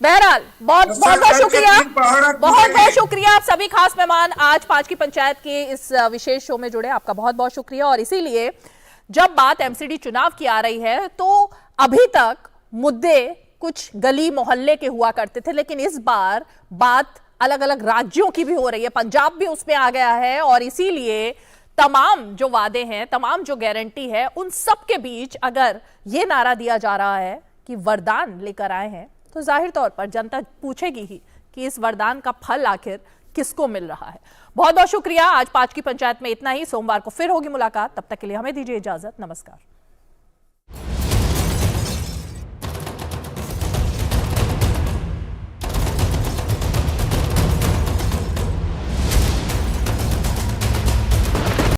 बहरहाल बहुत बहुत शुक्रिया, बहुत बहुत शुक्रिया आप सभी खास मेहमान आज 5 की पंचायत के इस विशेष शो में जुड़े, आपका बहुत बहुत शुक्रिया। और इसीलिए जब बात एमसीडी चुनाव की आ रही है तो अभी तक मुद्दे कुछ गली मोहल्ले के हुआ करते थे, लेकिन इस बार बात अलग अलग राज्यों की भी हो रही है, पंजाब भी उसमें आ गया है। और इसीलिए तमाम जो वादे हैं, तमाम जो गारंटी है, उन सब के बीच अगर ये नारा दिया जा रहा है कि वरदान लेकर आए हैं, तो जाहिर तौर पर जनता पूछेगी ही कि इस वरदान का फल आखिर किसको मिल रहा है। बहुत बहुत शुक्रिया। आज 5 की पंचायत में इतना ही। सोमवार को फिर होगी मुलाकात, तब तक के लिए हमें दीजिए इजाजत। नमस्कार।